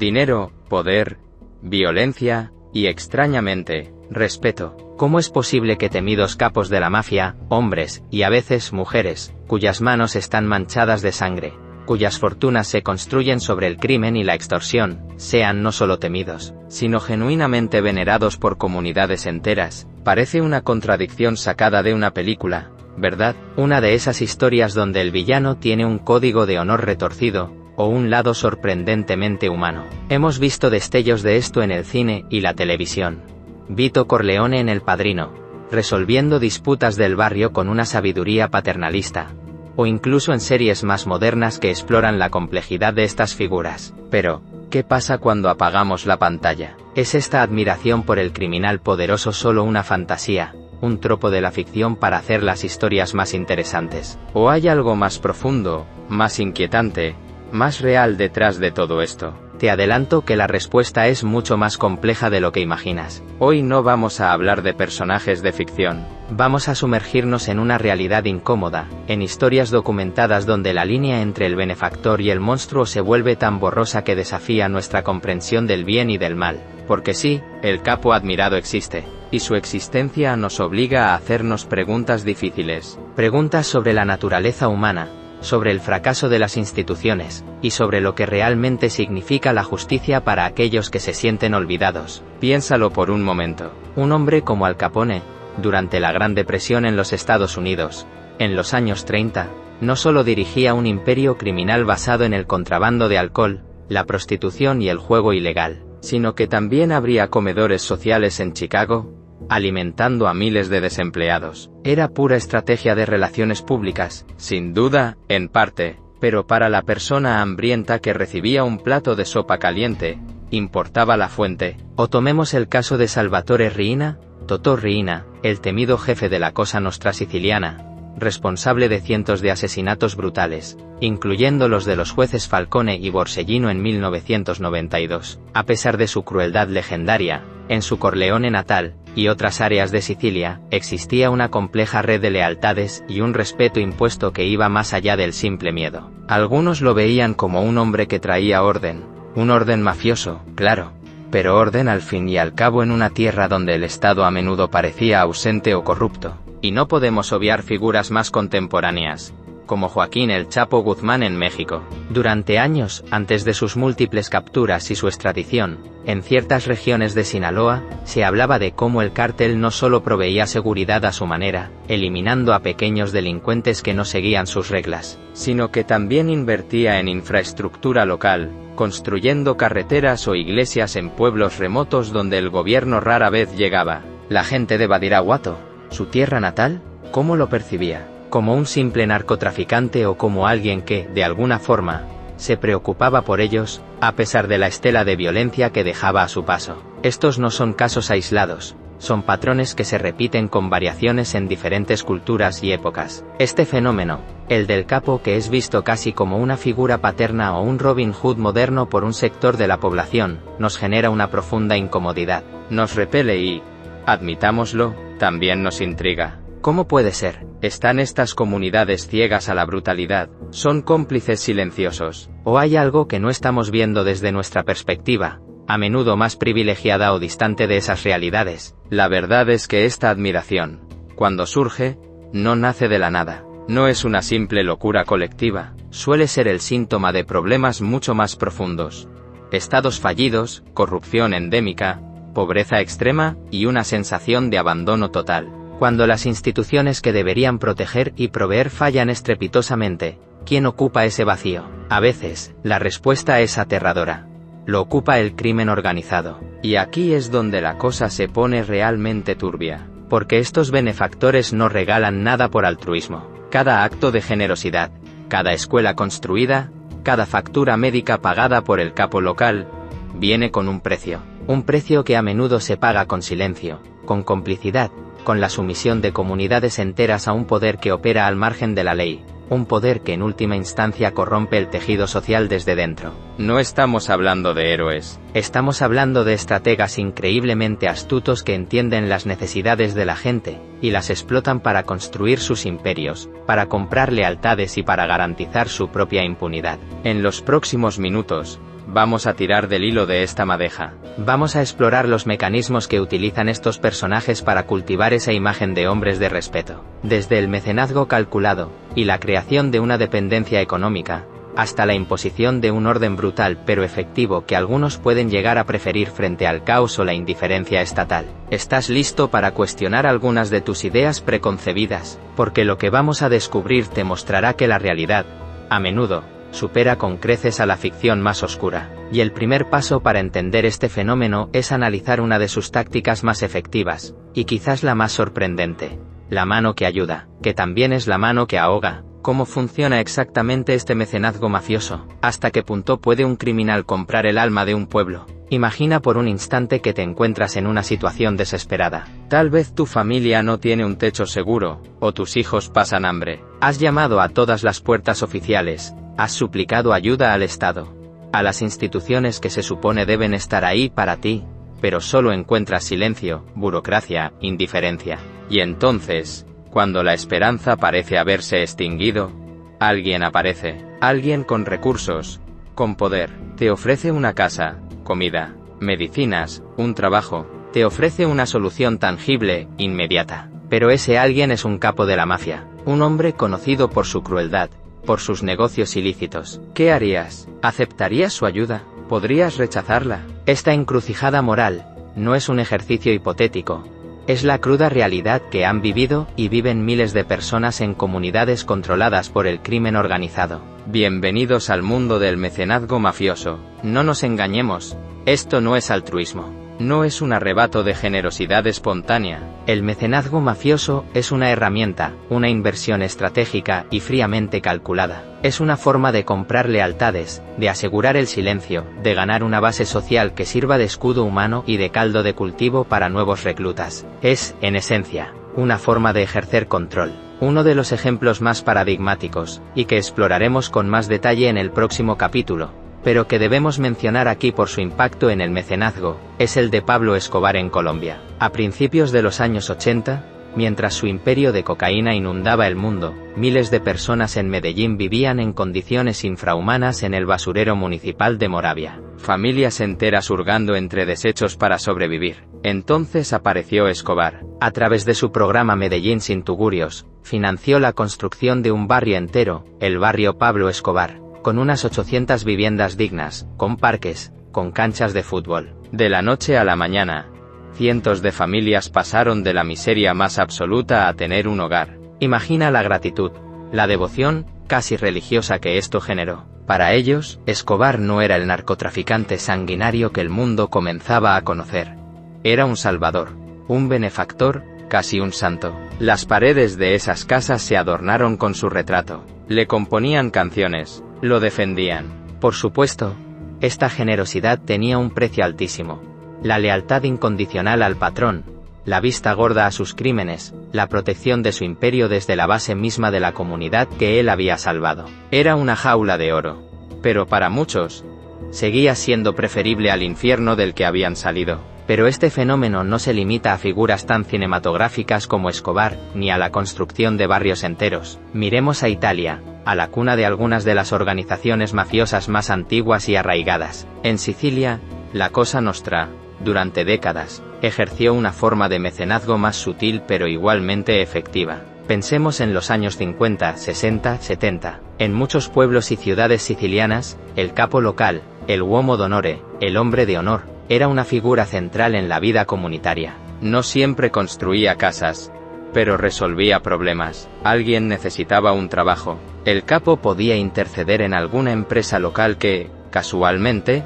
Dinero, poder, violencia, y extrañamente, respeto. ¿Cómo es posible que temidos capos de la mafia, hombres, y a veces mujeres, cuyas manos están manchadas de sangre, cuyas fortunas se construyen sobre el crimen y la extorsión, sean no solo temidos, sino genuinamente venerados por comunidades enteras? Parece una contradicción sacada de una película, ¿verdad? Una de esas historias donde el villano tiene un código de honor retorcido, o un lado sorprendentemente humano. Hemos visto destellos de esto en el cine y la televisión. Vito Corleone en El Padrino, resolviendo disputas del barrio con una sabiduría paternalista, o incluso en series más modernas que exploran la complejidad de estas figuras. Pero, ¿qué pasa cuando apagamos la pantalla? ¿Es esta admiración por el criminal poderoso solo una fantasía, un tropo de la ficción para hacer las historias más interesantes? ¿O hay algo más profundo, más inquietante, más real detrás de todo esto? Te adelanto que la respuesta es mucho más compleja de lo que imaginas. Hoy no vamos a hablar de personajes de ficción. Vamos a sumergirnos en una realidad incómoda, en historias documentadas donde la línea entre el benefactor y el monstruo se vuelve tan borrosa que desafía nuestra comprensión del bien y del mal. Porque sí, el capo admirado existe, y su existencia nos obliga a hacernos preguntas difíciles. Preguntas sobre la naturaleza humana, sobre el fracaso de las instituciones, y sobre lo que realmente significa la justicia para aquellos que se sienten olvidados. Piénsalo por un momento. Un hombre como Al Capone, durante la Gran Depresión en los Estados Unidos, en los años 30, no solo dirigía un imperio criminal basado en el contrabando de alcohol, la prostitución y el juego ilegal, sino que también abría comedores sociales en Chicago, alimentando a miles de desempleados. Era pura estrategia de relaciones públicas, sin duda, en parte, pero para la persona hambrienta que recibía un plato de sopa caliente, importaba la fuente. O tomemos el caso de Salvatore Riina, Totò Riina, el temido jefe de la Cosa Nostra siciliana, responsable de cientos de asesinatos brutales, incluyendo los de los jueces Falcone y Borsellino en 1992. A pesar de su crueldad legendaria, en su Corleone natal, y otras áreas de Sicilia, existía una compleja red de lealtades y un respeto impuesto que iba más allá del simple miedo. Algunos lo veían como un hombre que traía orden, un orden mafioso, claro, pero orden al fin y al cabo en una tierra donde el Estado a menudo parecía ausente o corrupto. Y no podemos obviar figuras más contemporáneas, como Joaquín El Chapo Guzmán en México. Durante años, antes de sus múltiples capturas y su extradición, en ciertas regiones de Sinaloa, se hablaba de cómo el cártel no solo proveía seguridad a su manera, eliminando a pequeños delincuentes que no seguían sus reglas, sino que también invertía en infraestructura local, construyendo carreteras o iglesias en pueblos remotos donde el gobierno rara vez llegaba. La gente de Badiraguato, su tierra natal, ¿cómo lo percibía? ¿Como un simple narcotraficante o como alguien que, de alguna forma, se preocupaba por ellos, a pesar de la estela de violencia que dejaba a su paso? Estos no son casos aislados, son patrones que se repiten con variaciones en diferentes culturas y épocas. Este fenómeno, el del capo, que es visto casi como una figura paterna o un Robin Hood moderno por un sector de la población, nos genera una profunda incomodidad. Nos repele y, admitámoslo, también nos intriga. ¿Cómo puede ser? ¿Están estas comunidades ciegas a la brutalidad? ¿Son cómplices silenciosos? ¿O hay algo que no estamos viendo desde nuestra perspectiva, a menudo más privilegiada o distante de esas realidades? La verdad es que esta admiración, cuando surge, no nace de la nada. No es una simple locura colectiva, suele ser el síntoma de problemas mucho más profundos. Estados fallidos, corrupción endémica, pobreza extrema, y una sensación de abandono total. Cuando las instituciones que deberían proteger y proveer fallan estrepitosamente, ¿quién ocupa ese vacío? A veces, la respuesta es aterradora. Lo ocupa el crimen organizado. Y aquí es donde la cosa se pone realmente turbia. Porque estos benefactores no regalan nada por altruismo. Cada acto de generosidad, cada escuela construida, cada factura médica pagada por el capo local, viene con un precio. Un precio que a menudo se paga con silencio, con complicidad, con la sumisión de comunidades enteras a un poder que opera al margen de la ley, un poder que en última instancia corrompe el tejido social desde dentro. No estamos hablando de héroes. Estamos hablando de estrategas increíblemente astutos que entienden las necesidades de la gente, y las explotan para construir sus imperios, para comprar lealtades y para garantizar su propia impunidad. En los próximos minutos, Vamos a tirar del hilo de esta madeja. Vamos a explorar los mecanismos que utilizan estos personajes para cultivar esa imagen de hombres de respeto. Desde el mecenazgo calculado, y la creación de una dependencia económica, hasta la imposición de un orden brutal pero efectivo que algunos pueden llegar a preferir frente al caos o la indiferencia estatal. ¿Estás listo para cuestionar algunas de tus ideas preconcebidas? Porque lo que vamos a descubrir te mostrará que la realidad, a menudo, supera con creces a la ficción más oscura. Y el primer paso para entender este fenómeno es analizar una de sus tácticas más efectivas, y quizás la más sorprendente: la mano que ayuda, que también es la mano que ahoga. ¿Cómo funciona exactamente este mecenazgo mafioso? ¿Hasta qué punto puede un criminal comprar el alma de un pueblo? Imagina por un instante que te encuentras en una situación desesperada. Tal vez tu familia no tiene un techo seguro, o tus hijos pasan hambre. Has llamado a todas las puertas oficiales, has suplicado ayuda al Estado, a las instituciones que se supone deben estar ahí para ti, pero solo encuentras silencio, burocracia, indiferencia. Y entonces, cuando la esperanza parece haberse extinguido, alguien aparece, alguien con recursos, con poder, te ofrece una casa, comida, medicinas, un trabajo, te ofrece una solución tangible, inmediata. Pero ese alguien es un capo de la mafia, un hombre conocido por su crueldad, por sus negocios ilícitos. ¿Qué harías? ¿Aceptarías su ayuda? ¿Podrías rechazarla? Esta encrucijada moral no es un ejercicio hipotético. Es la cruda realidad que han vivido y viven miles de personas en comunidades controladas por el crimen organizado. Bienvenidos al mundo del mecenazgo mafioso. No nos engañemos, esto no es altruismo. No es un arrebato de generosidad espontánea. El mecenazgo mafioso es una herramienta, una inversión estratégica y fríamente calculada. Es una forma de comprar lealtades, de asegurar el silencio, de ganar una base social que sirva de escudo humano y de caldo de cultivo para nuevos reclutas. Es, en esencia, una forma de ejercer control. Uno de los ejemplos más paradigmáticos, y que exploraremos con más detalle en el próximo capítulo, pero que debemos mencionar aquí por su impacto en el mecenazgo, es el de Pablo Escobar en Colombia. A principios de los años 80, mientras su imperio de cocaína inundaba el mundo, miles de personas en Medellín vivían en condiciones infrahumanas en el basurero municipal de Moravia. Familias enteras hurgando entre desechos para sobrevivir. Entonces apareció Escobar. A través de su programa Medellín sin tugurios, financió la construcción de un barrio entero, el barrio Pablo Escobar, con unas 800 viviendas dignas, con parques, con canchas de fútbol. De la noche a la mañana, cientos de familias pasaron de la miseria más absoluta a tener un hogar. Imagina la gratitud, la devoción, casi religiosa que esto generó. Para ellos, Escobar no era el narcotraficante sanguinario que el mundo comenzaba a conocer. Era un salvador, un benefactor, casi un santo. Las paredes de esas casas se adornaron con su retrato. Le componían canciones, lo defendían. Por supuesto, esta generosidad tenía un precio altísimo: la lealtad incondicional al patrón, la vista gorda a sus crímenes, la protección de su imperio desde la base misma de la comunidad que él había salvado. Era una jaula de oro. Pero para muchos, seguía siendo preferible al infierno del que habían salido. Pero este fenómeno no se limita a figuras tan cinematográficas como Escobar, ni a la construcción de barrios enteros. Miremos a Italia, a la cuna de algunas de las organizaciones mafiosas más antiguas y arraigadas. En Sicilia, la Cosa Nostra, durante décadas, ejerció una forma de mecenazgo más sutil pero igualmente efectiva. Pensemos en los años 50, 60, 70. En muchos pueblos y ciudades sicilianas, el capo local, el uomo d'onore, el hombre de honor, era una figura central en la vida comunitaria. No siempre construía casas, pero resolvía problemas. Alguien necesitaba un trabajo. El capo podía interceder en alguna empresa local que, casualmente,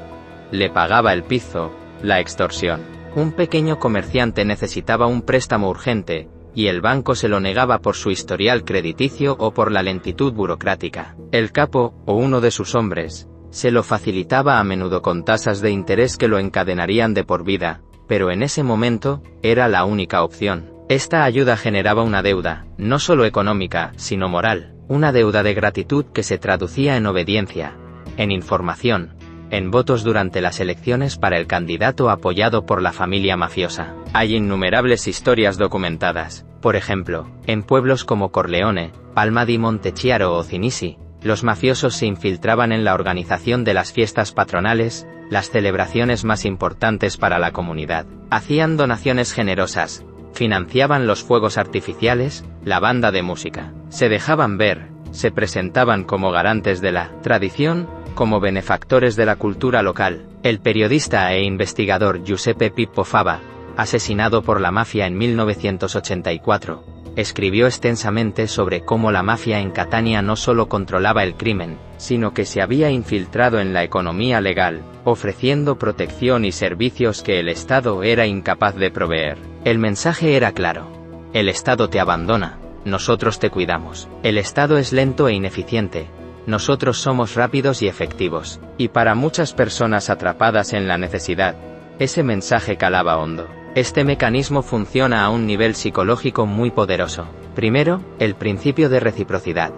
le pagaba el piso, la extorsión. Un pequeño comerciante necesitaba un préstamo urgente, y el banco se lo negaba por su historial crediticio o por la lentitud burocrática. El capo, o uno de sus hombres, se lo facilitaba a menudo con tasas de interés que lo encadenarían de por vida, pero en ese momento, era la única opción. Esta ayuda generaba una deuda, no solo económica, sino moral, una deuda de gratitud que se traducía en obediencia, en información, en votos durante las elecciones para el candidato apoyado por la familia mafiosa. Hay innumerables historias documentadas, por ejemplo, en pueblos como Corleone, Palma di Montechiaro o Cinisi, Los mafiosos se infiltraban en la organización de las fiestas patronales, las celebraciones más importantes para la comunidad. Hacían donaciones generosas, financiaban los fuegos artificiales, la banda de música. Se dejaban ver, se presentaban como garantes de la tradición, como benefactores de la cultura local. El periodista e investigador Giuseppe Pippo Fava, asesinado por la mafia en 1984, escribió extensamente sobre cómo la mafia en Catania no solo controlaba el crimen, sino que se había infiltrado en la economía legal, ofreciendo protección y servicios que el Estado era incapaz de proveer. El mensaje era claro: el Estado te abandona, nosotros te cuidamos. El Estado es lento e ineficiente, nosotros somos rápidos y efectivos. Y para muchas personas atrapadas en la necesidad, ese mensaje calaba hondo. Este mecanismo funciona a un nivel psicológico muy poderoso. Primero, el principio de reciprocidad.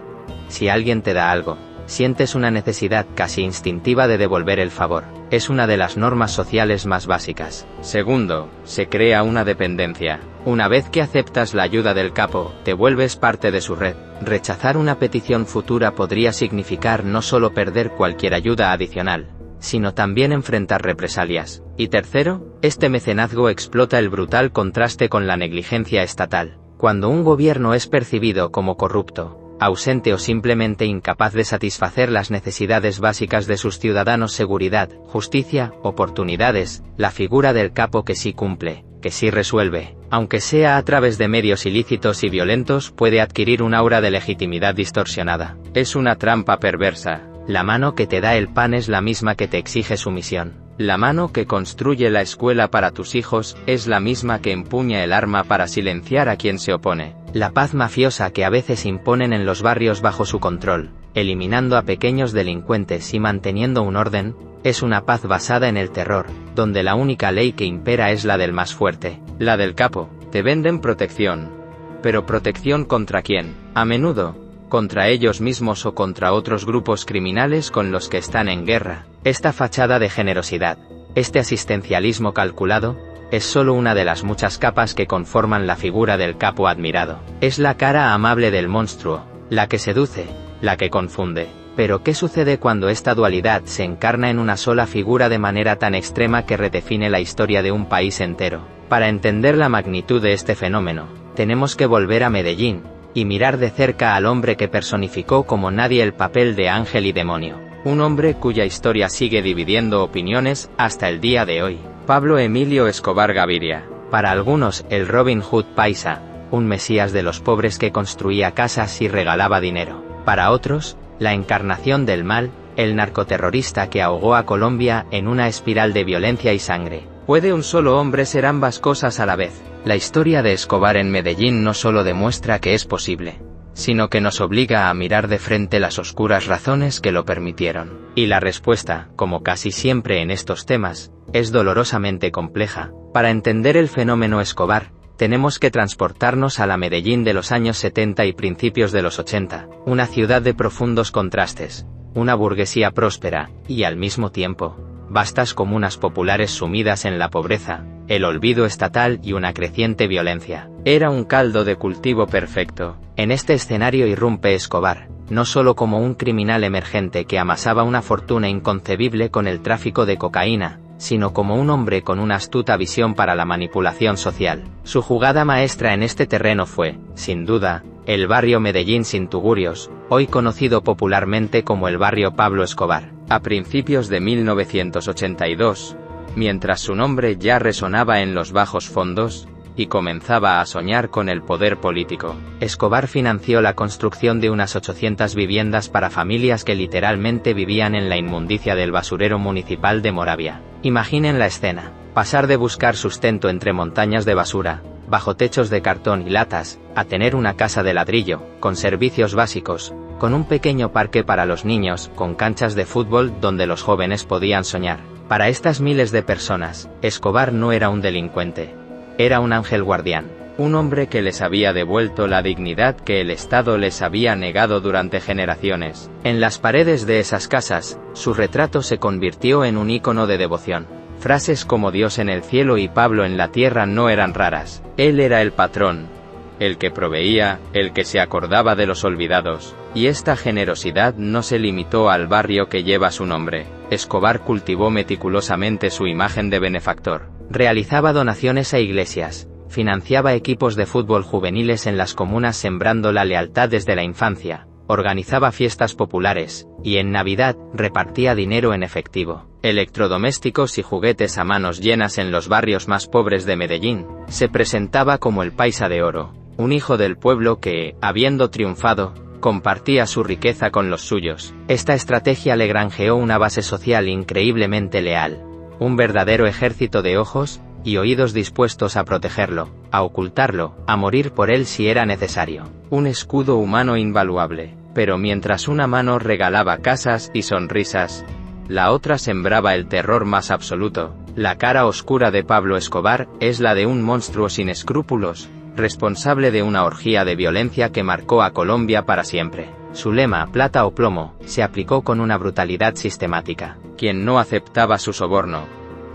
Si alguien te da algo, sientes una necesidad casi instintiva de devolver el favor. Es una de las normas sociales más básicas. Segundo, se crea una dependencia. Una vez que aceptas la ayuda del capo, te vuelves parte de su red. Rechazar una petición futura podría significar no solo perder cualquier ayuda adicional, sino también enfrentar represalias. Y tercero, este mecenazgo explota el brutal contraste con la negligencia estatal. Cuando un gobierno es percibido como corrupto, ausente o simplemente incapaz de satisfacer las necesidades básicas de sus ciudadanos, seguridad, justicia, oportunidades, la figura del capo que sí cumple, que sí resuelve, aunque sea a través de medios ilícitos y violentos, puede adquirir un aura de legitimidad distorsionada. Es una trampa perversa. La mano que te da el pan es la misma que te exige sumisión. La mano que construye la escuela para tus hijos es la misma que empuña el arma para silenciar a quien se opone. La paz mafiosa que a veces imponen en los barrios bajo su control, eliminando a pequeños delincuentes y manteniendo un orden, es una paz basada en el terror, donde la única ley que impera es la del más fuerte, la del capo. Te venden protección. ¿Pero protección contra quién? A menudo, contra ellos mismos o contra otros grupos criminales con los que están en guerra. Esta fachada de generosidad, este asistencialismo calculado, es solo una de las muchas capas que conforman la figura del capo admirado. Es la cara amable del monstruo, la que seduce, la que confunde. Pero ¿qué sucede cuando esta dualidad se encarna en una sola figura de manera tan extrema que redefine la historia de un país entero? Para entender la magnitud de este fenómeno, tenemos que volver a Medellín, y mirar de cerca al hombre que personificó como nadie el papel de ángel y demonio. Un hombre cuya historia sigue dividiendo opiniones hasta el día de hoy. Pablo Emilio Escobar Gaviria. Para algunos, el Robin Hood paisa, un mesías de los pobres que construía casas y regalaba dinero. Para otros, la encarnación del mal, el narcoterrorista que ahogó a Colombia en una espiral de violencia y sangre. ¿Puede un solo hombre ser ambas cosas a la vez? La historia de Escobar en Medellín no solo demuestra que es posible, sino que nos obliga a mirar de frente las oscuras razones que lo permitieron. Y la respuesta, como casi siempre en estos temas, es dolorosamente compleja. Para entender el fenómeno Escobar, tenemos que transportarnos a la Medellín de los años 70 y principios de los 80, una ciudad de profundos contrastes, una burguesía próspera, y al mismo tiempo, vastas comunas populares sumidas en la pobreza, el olvido estatal y una creciente violencia. Era un caldo de cultivo perfecto. En este escenario irrumpe Escobar, no solo como un criminal emergente que amasaba una fortuna inconcebible con el tráfico de cocaína, sino como un hombre con una astuta visión para la manipulación social. Su jugada maestra en este terreno fue, sin duda, el barrio Medellín sin tugurios, hoy conocido popularmente como el barrio Pablo Escobar. A principios de 1982, mientras su nombre ya resonaba en los bajos fondos, y comenzaba a soñar con el poder político, Escobar financió la construcción de unas 800 viviendas para familias que literalmente vivían en la inmundicia del basurero municipal de Moravia. Imaginen la escena: pasar de buscar sustento entre montañas de basura, bajo techos de cartón y latas, a tener una casa de ladrillo, con servicios básicos, con un pequeño parque para los niños, con canchas de fútbol donde los jóvenes podían soñar. Para estas miles de personas, Escobar no era un delincuente. Era un ángel guardián, un hombre que les había devuelto la dignidad que el Estado les había negado durante generaciones. En las paredes de esas casas, su retrato se convirtió en un ícono de devoción. Frases como Dios en el cielo y Pablo en la tierra no eran raras. Él era el patrón, el que proveía, el que se acordaba de los olvidados. Y esta generosidad no se limitó al barrio que lleva su nombre. Escobar cultivó meticulosamente su imagen de benefactor. Realizaba donaciones a iglesias, financiaba equipos de fútbol juveniles en las comunas sembrando la lealtad desde la infancia, organizaba fiestas populares, y en Navidad, repartía dinero en efectivo, electrodomésticos y juguetes a manos llenas en los barrios más pobres de Medellín. Se presentaba como el paisa de oro, un hijo del pueblo que, habiendo triunfado, compartía su riqueza con los suyos. Esta estrategia le granjeó una base social increíblemente leal, un verdadero ejército de ojos y oídos dispuestos a protegerlo, a ocultarlo, a morir por él si era necesario. Un escudo humano invaluable. Pero mientras una mano regalaba casas y sonrisas, la otra sembraba el terror más absoluto. La cara oscura de Pablo Escobar es la de un monstruo sin escrúpulos, responsable de una orgía de violencia que marcó a Colombia para siempre. Su lema, plata o plomo, se aplicó con una brutalidad sistemática. Quien no aceptaba su soborno,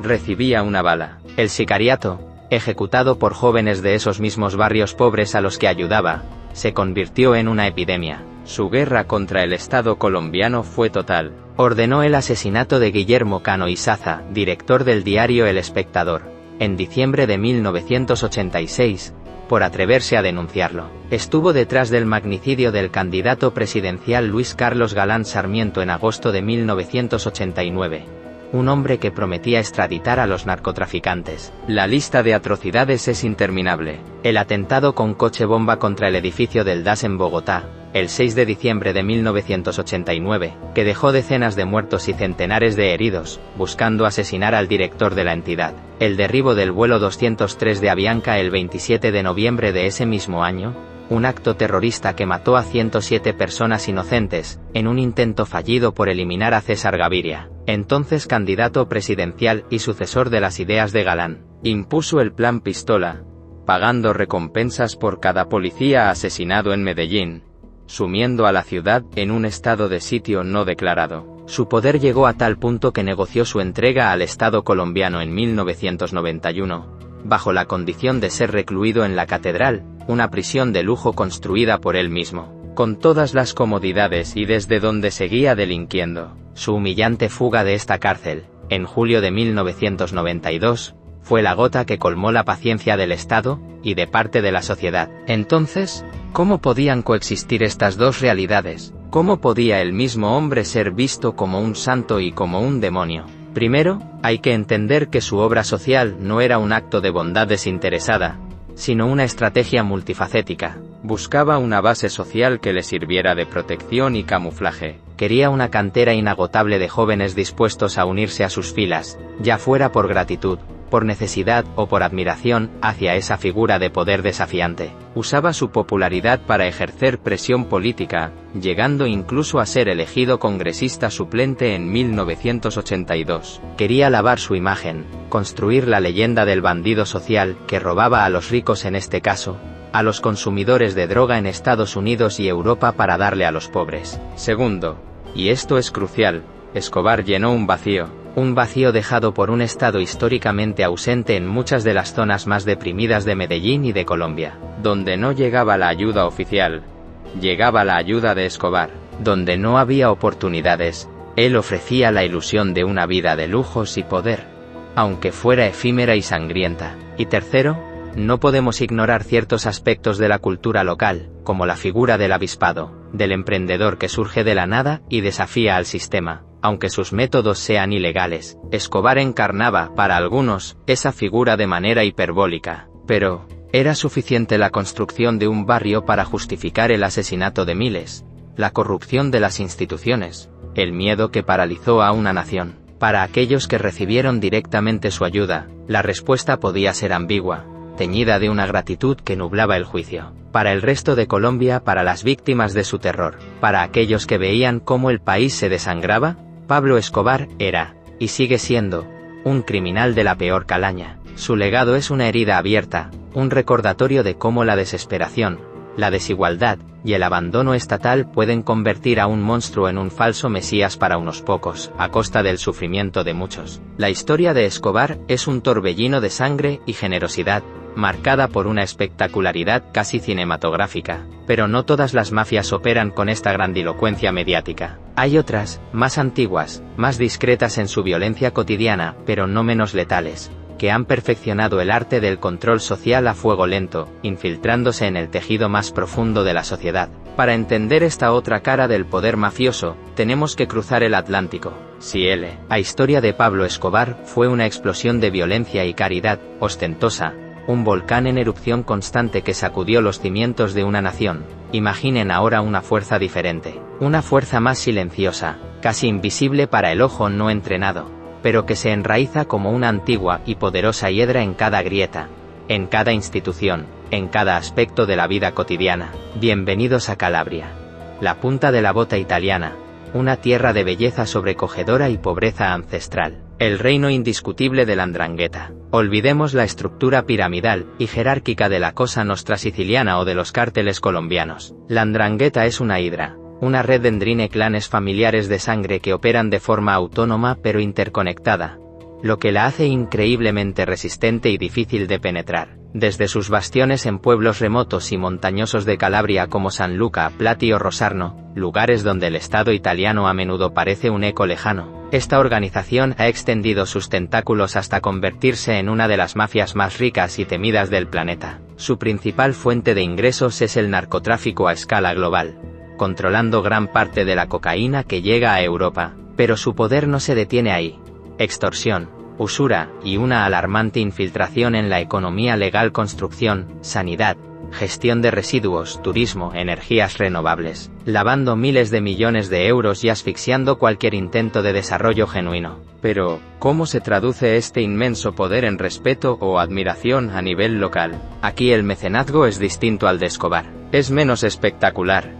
recibía una bala. El sicariato, ejecutado por jóvenes de esos mismos barrios pobres a los que ayudaba, se convirtió en una epidemia. Su guerra contra el Estado colombiano fue total. Ordenó el asesinato de Guillermo Cano Izaza, director del diario El Espectador, en diciembre de 1986, por atreverse a denunciarlo. Estuvo detrás del magnicidio del candidato presidencial Luis Carlos Galán Sarmiento en agosto de 1989. Un hombre que prometía extraditar a los narcotraficantes. La lista de atrocidades es interminable. El atentado con coche bomba contra el edificio del DAS en Bogotá, el 6 de diciembre de 1989, que dejó decenas de muertos y centenares de heridos, buscando asesinar al director de la entidad. El derribo del vuelo 203 de Avianca el 27 de noviembre de ese mismo año, un acto terrorista que mató a 107 personas inocentes, en un intento fallido por eliminar a César Gaviria, entonces candidato presidencial y sucesor de las ideas de Galán. Impuso el Plan Pistola, pagando recompensas por cada policía asesinado en Medellín, sumiendo a la ciudad en un estado de sitio no declarado. Su poder llegó a tal punto que negoció su entrega al Estado colombiano en 1991, bajo la condición de ser recluido en la Catedral, una prisión de lujo construida por él mismo, con todas las comodidades y desde donde seguía delinquiendo. Su humillante fuga de esta cárcel, en julio de 1992, fue la gota que colmó la paciencia del Estado, y de parte de la sociedad. Entonces, ¿cómo podían coexistir estas dos realidades? ¿Cómo podía el mismo hombre ser visto como un santo y como un demonio? Primero, hay que entender que su obra social no era un acto de bondad desinteresada, sino una estrategia multifacética. Buscaba una base social que le sirviera de protección y camuflaje. Quería una cantera inagotable de jóvenes dispuestos a unirse a sus filas, ya fuera por gratitud, por necesidad o por admiración hacia esa figura de poder desafiante. Usaba su popularidad para ejercer presión política, llegando incluso a ser elegido congresista suplente en 1982. Quería lavar su imagen, construir la leyenda del bandido social que robaba a los ricos, en este caso, a los consumidores de droga en Estados Unidos y Europa, para darle a los pobres. Segundo, y esto es crucial, Escobar llenó un vacío dejado por un Estado históricamente ausente en muchas de las zonas más deprimidas de Medellín y de Colombia. Donde no llegaba la ayuda oficial, llegaba la ayuda de Escobar. Donde no había oportunidades, él ofrecía la ilusión de una vida de lujos y poder, aunque fuera efímera y sangrienta. Y tercero, no podemos ignorar ciertos aspectos de la cultura local, como la figura del avispado, del emprendedor que surge de la nada y desafía al sistema. Aunque sus métodos sean ilegales, Escobar encarnaba, para algunos, esa figura de manera hiperbólica. Pero, ¿era suficiente la construcción de un barrio para justificar el asesinato de miles? La corrupción de las instituciones, el miedo que paralizó a una nación. Para aquellos que recibieron directamente su ayuda, la respuesta podía ser ambigua, teñida de una gratitud que nublaba el juicio. Para el resto de Colombia, para las víctimas de su terror, para aquellos que veían cómo el país se desangraba, Pablo Escobar era, y sigue siendo, un criminal de la peor calaña. Su legado es una herida abierta, un recordatorio de cómo la desesperación, la desigualdad y el abandono estatal pueden convertir a un monstruo en un falso mesías para unos pocos, a costa del sufrimiento de muchos. La historia de Escobar es un torbellino de sangre y generosidad, marcada por una espectacularidad casi cinematográfica. Pero no todas las mafias operan con esta grandilocuencia mediática. Hay otras, más antiguas, más discretas en su violencia cotidiana, pero no menos letales, que han perfeccionado el arte del control social a fuego lento, infiltrándose en el tejido más profundo de la sociedad. Para entender esta otra cara del poder mafioso, tenemos que cruzar el Atlántico. Si la historia de Pablo Escobar fue una explosión de violencia y caridad, ostentosa, un volcán en erupción constante que sacudió los cimientos de una nación, imaginen ahora una fuerza diferente, una fuerza más silenciosa, casi invisible para el ojo no entrenado, pero que se enraiza como una antigua y poderosa hiedra en cada grieta, en cada institución, en cada aspecto de la vida cotidiana. Bienvenidos a Calabria, la punta de la bota italiana, una tierra de belleza sobrecogedora y pobreza ancestral, el reino indiscutible de la 'Ndrangheta. Olvidemos la estructura piramidal y jerárquica de la Cosa Nostra siciliana o de los cárteles colombianos. La 'Ndrangheta es una hidra, una red de endrine clanes familiares de sangre que operan de forma autónoma pero interconectada, lo que la hace increíblemente resistente y difícil de penetrar. Desde sus bastiones en pueblos remotos y montañosos de Calabria como San Luca, Plati o Rosarno, lugares donde el Estado italiano a menudo parece un eco lejano, esta organización ha extendido sus tentáculos hasta convertirse en una de las mafias más ricas y temidas del planeta. Su principal fuente de ingresos es el narcotráfico a escala global, controlando gran parte de la cocaína que llega a Europa, pero su poder no se detiene ahí. Extorsión, usura y una alarmante infiltración en la economía legal, construcción, sanidad, gestión de residuos, turismo, energías renovables, lavando miles de millones de euros y asfixiando cualquier intento de desarrollo genuino. Pero, ¿cómo se traduce este inmenso poder en respeto o admiración a nivel local? Aquí el mecenazgo es distinto al de Escobar. Es menos espectacular,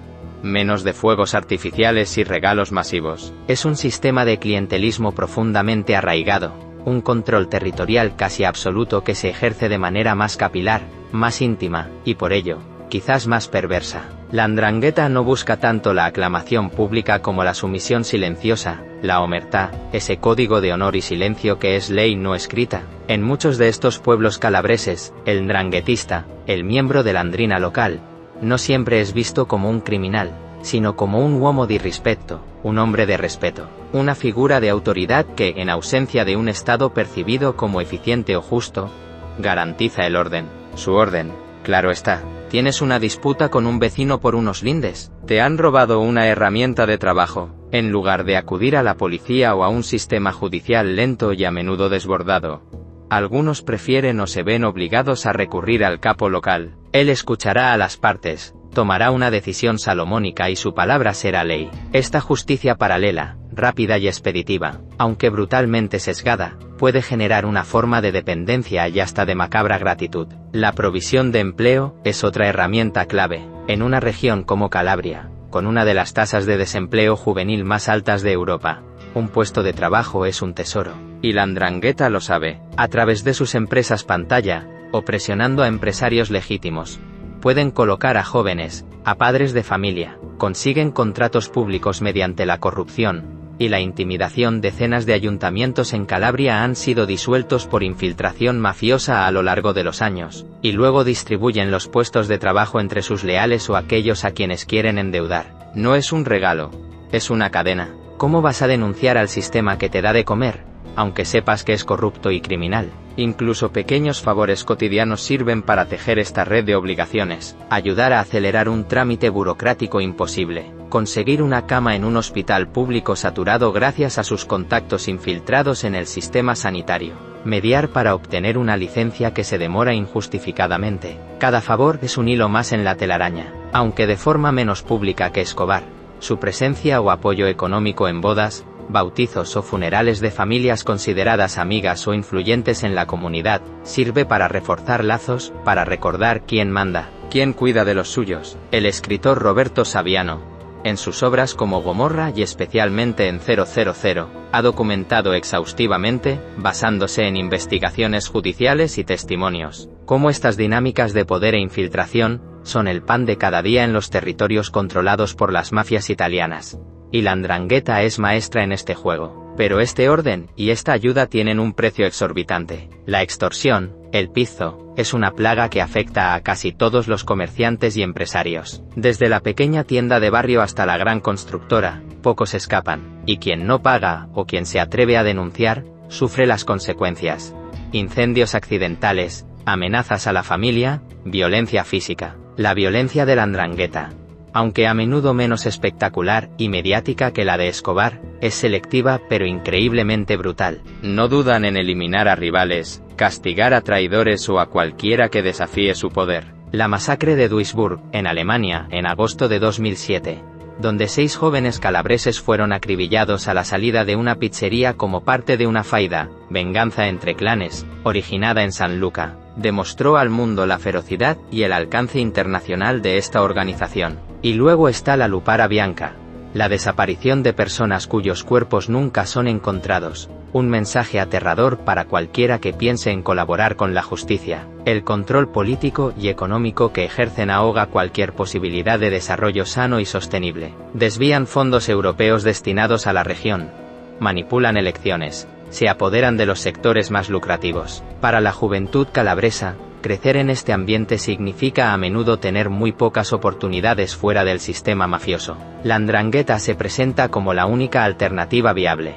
menos de fuegos artificiales y regalos masivos. Es un sistema de clientelismo profundamente arraigado, un control territorial casi absoluto que se ejerce de manera más capilar, más íntima, y por ello, quizás más perversa. La 'Ndrangheta no busca tanto la aclamación pública como la sumisión silenciosa, la omertá, ese código de honor y silencio que es ley no escrita. En muchos de estos pueblos calabreses, el ndranguetista, el miembro de la 'ndrina local, no siempre es visto como un criminal, sino como un uomo di rispetto, un hombre de respeto, una figura de autoridad que, en ausencia de un Estado percibido como eficiente o justo, garantiza el orden. Su orden, claro está. ¿Tienes una disputa con un vecino por unos lindes? ¿Te han robado una herramienta de trabajo? En lugar de acudir a la policía o a un sistema judicial lento y a menudo desbordado, algunos prefieren o se ven obligados a recurrir al capo local. Él escuchará a las partes, tomará una decisión salomónica y su palabra será ley. Esta justicia paralela, rápida y expeditiva, aunque brutalmente sesgada, puede generar una forma de dependencia y hasta de macabra gratitud. La provisión de empleo es otra herramienta clave. En una región como Calabria, con una de las tasas de desempleo juvenil más altas de Europa, un puesto de trabajo es un tesoro, y la 'Ndrangheta lo sabe. A través de sus empresas pantalla, o presionando a empresarios legítimos, pueden colocar a jóvenes, a padres de familia, consiguen contratos públicos mediante la corrupción y la intimidación. Decenas de ayuntamientos en Calabria han sido disueltos por infiltración mafiosa a lo largo de los años, y luego distribuyen los puestos de trabajo entre sus leales o aquellos a quienes quieren endeudar. No es un regalo, es una cadena. ¿Cómo vas a denunciar al sistema que te da de comer, aunque sepas que es corrupto y criminal? Incluso pequeños favores cotidianos sirven para tejer esta red de obligaciones. Ayudar a acelerar un trámite burocrático imposible. Conseguir una cama en un hospital público saturado gracias a sus contactos infiltrados en el sistema sanitario. Mediar para obtener una licencia que se demora injustificadamente. Cada favor es un hilo más en la telaraña, aunque de forma menos pública que Escobar. Su presencia o apoyo económico en bodas, bautizos o funerales de familias consideradas amigas o influyentes en la comunidad, sirve para reforzar lazos, para recordar quién manda, quién cuida de los suyos. El escritor Roberto Saviano, en sus obras como Gomorra y especialmente en 000, ha documentado exhaustivamente, basándose en investigaciones judiciales y testimonios, cómo estas dinámicas de poder e infiltración son el pan de cada día en los territorios controlados por las mafias italianas. Y la 'Ndrangheta es maestra en este juego. Pero este orden y esta ayuda tienen un precio exorbitante. La extorsión, El pizzo es una plaga que afecta a casi todos los comerciantes y empresarios. Desde la pequeña tienda de barrio hasta la gran constructora, pocos escapan, y quien no paga o quien se atreve a denunciar, sufre las consecuencias. Incendios accidentales, amenazas a la familia, violencia física. La violencia de la 'Ndrangheta, aunque a menudo menos espectacular y mediática que la de Escobar, es selectiva pero increíblemente brutal. No dudan en eliminar a rivales, castigar a traidores o a cualquiera que desafíe su poder. La masacre de Duisburg, en Alemania, en agosto de 2007, donde 6 jóvenes calabreses fueron acribillados a la salida de una pizzería como parte de una faida, venganza entre clanes, originada en San Luca, demostró al mundo la ferocidad y el alcance internacional de esta organización. Y luego está la Lupara Bianca, la desaparición de personas cuyos cuerpos nunca son encontrados, un mensaje aterrador para cualquiera que piense en colaborar con la justicia. El control político y económico que ejercen ahoga cualquier posibilidad de desarrollo sano y sostenible. Desvían fondos europeos destinados a la región, manipulan elecciones, se apoderan de los sectores más lucrativos. Para la juventud calabresa, crecer en este ambiente significa a menudo tener muy pocas oportunidades fuera del sistema mafioso. La 'Ndrangheta se presenta como la única alternativa viable,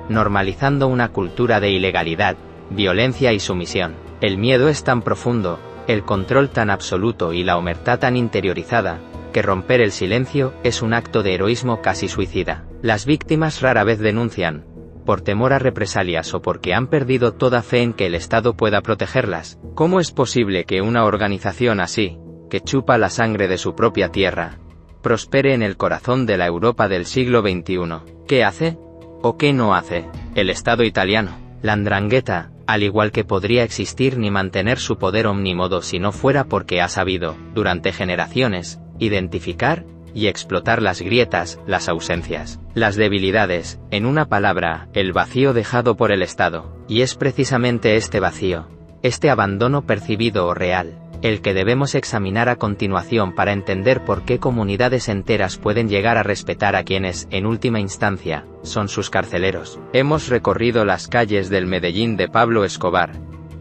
normalizando una cultura de ilegalidad, violencia y sumisión. El miedo es tan profundo, el control tan absoluto y la omertá tan interiorizada, que romper el silencio es un acto de heroísmo casi suicida. Las víctimas rara vez denuncian, por temor a represalias o porque han perdido toda fe en que el Estado pueda protegerlas. ¿Cómo es posible que una organización así, que chupa la sangre de su propia tierra, prospere en el corazón de la Europa del siglo XXI? ¿Qué hace? ¿O qué no hace el Estado italiano? La 'Ndrangheta, al igual que podría existir ni mantener su poder omnímodo si no fuera porque ha sabido, durante generaciones, identificar y explotar las grietas, las ausencias, las debilidades, en una palabra, el vacío dejado por el Estado. Y es precisamente este vacío, este abandono percibido o real, el que debemos examinar a continuación para entender por qué comunidades enteras pueden llegar a respetar a quienes, en última instancia, son sus carceleros. Hemos recorrido las calles del Medellín de Pablo Escobar,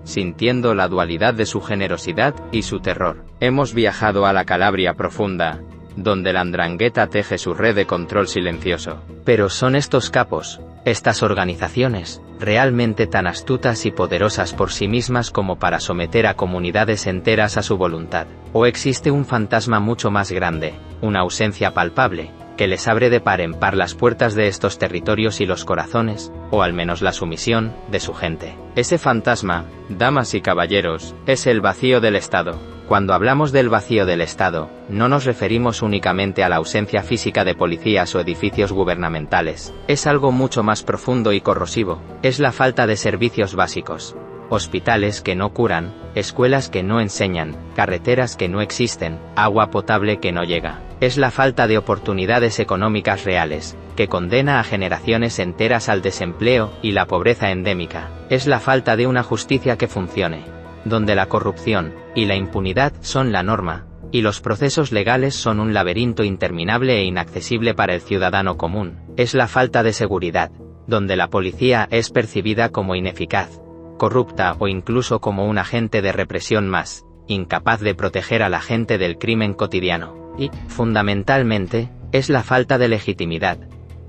sintiendo la dualidad de su generosidad y su terror. Hemos viajado a la Calabria profunda, donde la 'Ndrangheta teje su red de control silencioso. Pero ¿son estos capos, estas organizaciones, realmente tan astutas y poderosas por sí mismas como para someter a comunidades enteras a su voluntad? ¿O existe un fantasma mucho más grande, una ausencia palpable, que les abre de par en par las puertas de estos territorios y los corazones, o al menos la sumisión, de su gente? Ese fantasma, damas y caballeros, es el vacío del Estado. Cuando hablamos del vacío del Estado, no nos referimos únicamente a la ausencia física de policías o edificios gubernamentales. Es algo mucho más profundo y corrosivo. Es la falta de servicios básicos. Hospitales que no curan, escuelas que no enseñan, carreteras que no existen, agua potable que no llega. Es la falta de oportunidades económicas reales, que condena a generaciones enteras al desempleo y la pobreza endémica. Es la falta de una justicia que funcione, donde la corrupción y la impunidad son la norma, y los procesos legales son un laberinto interminable e inaccesible para el ciudadano común. Es la falta de seguridad, donde la policía es percibida como ineficaz, corrupta o incluso como un agente de represión más, incapaz de proteger a la gente del crimen cotidiano. Y, fundamentalmente, es la falta de legitimidad,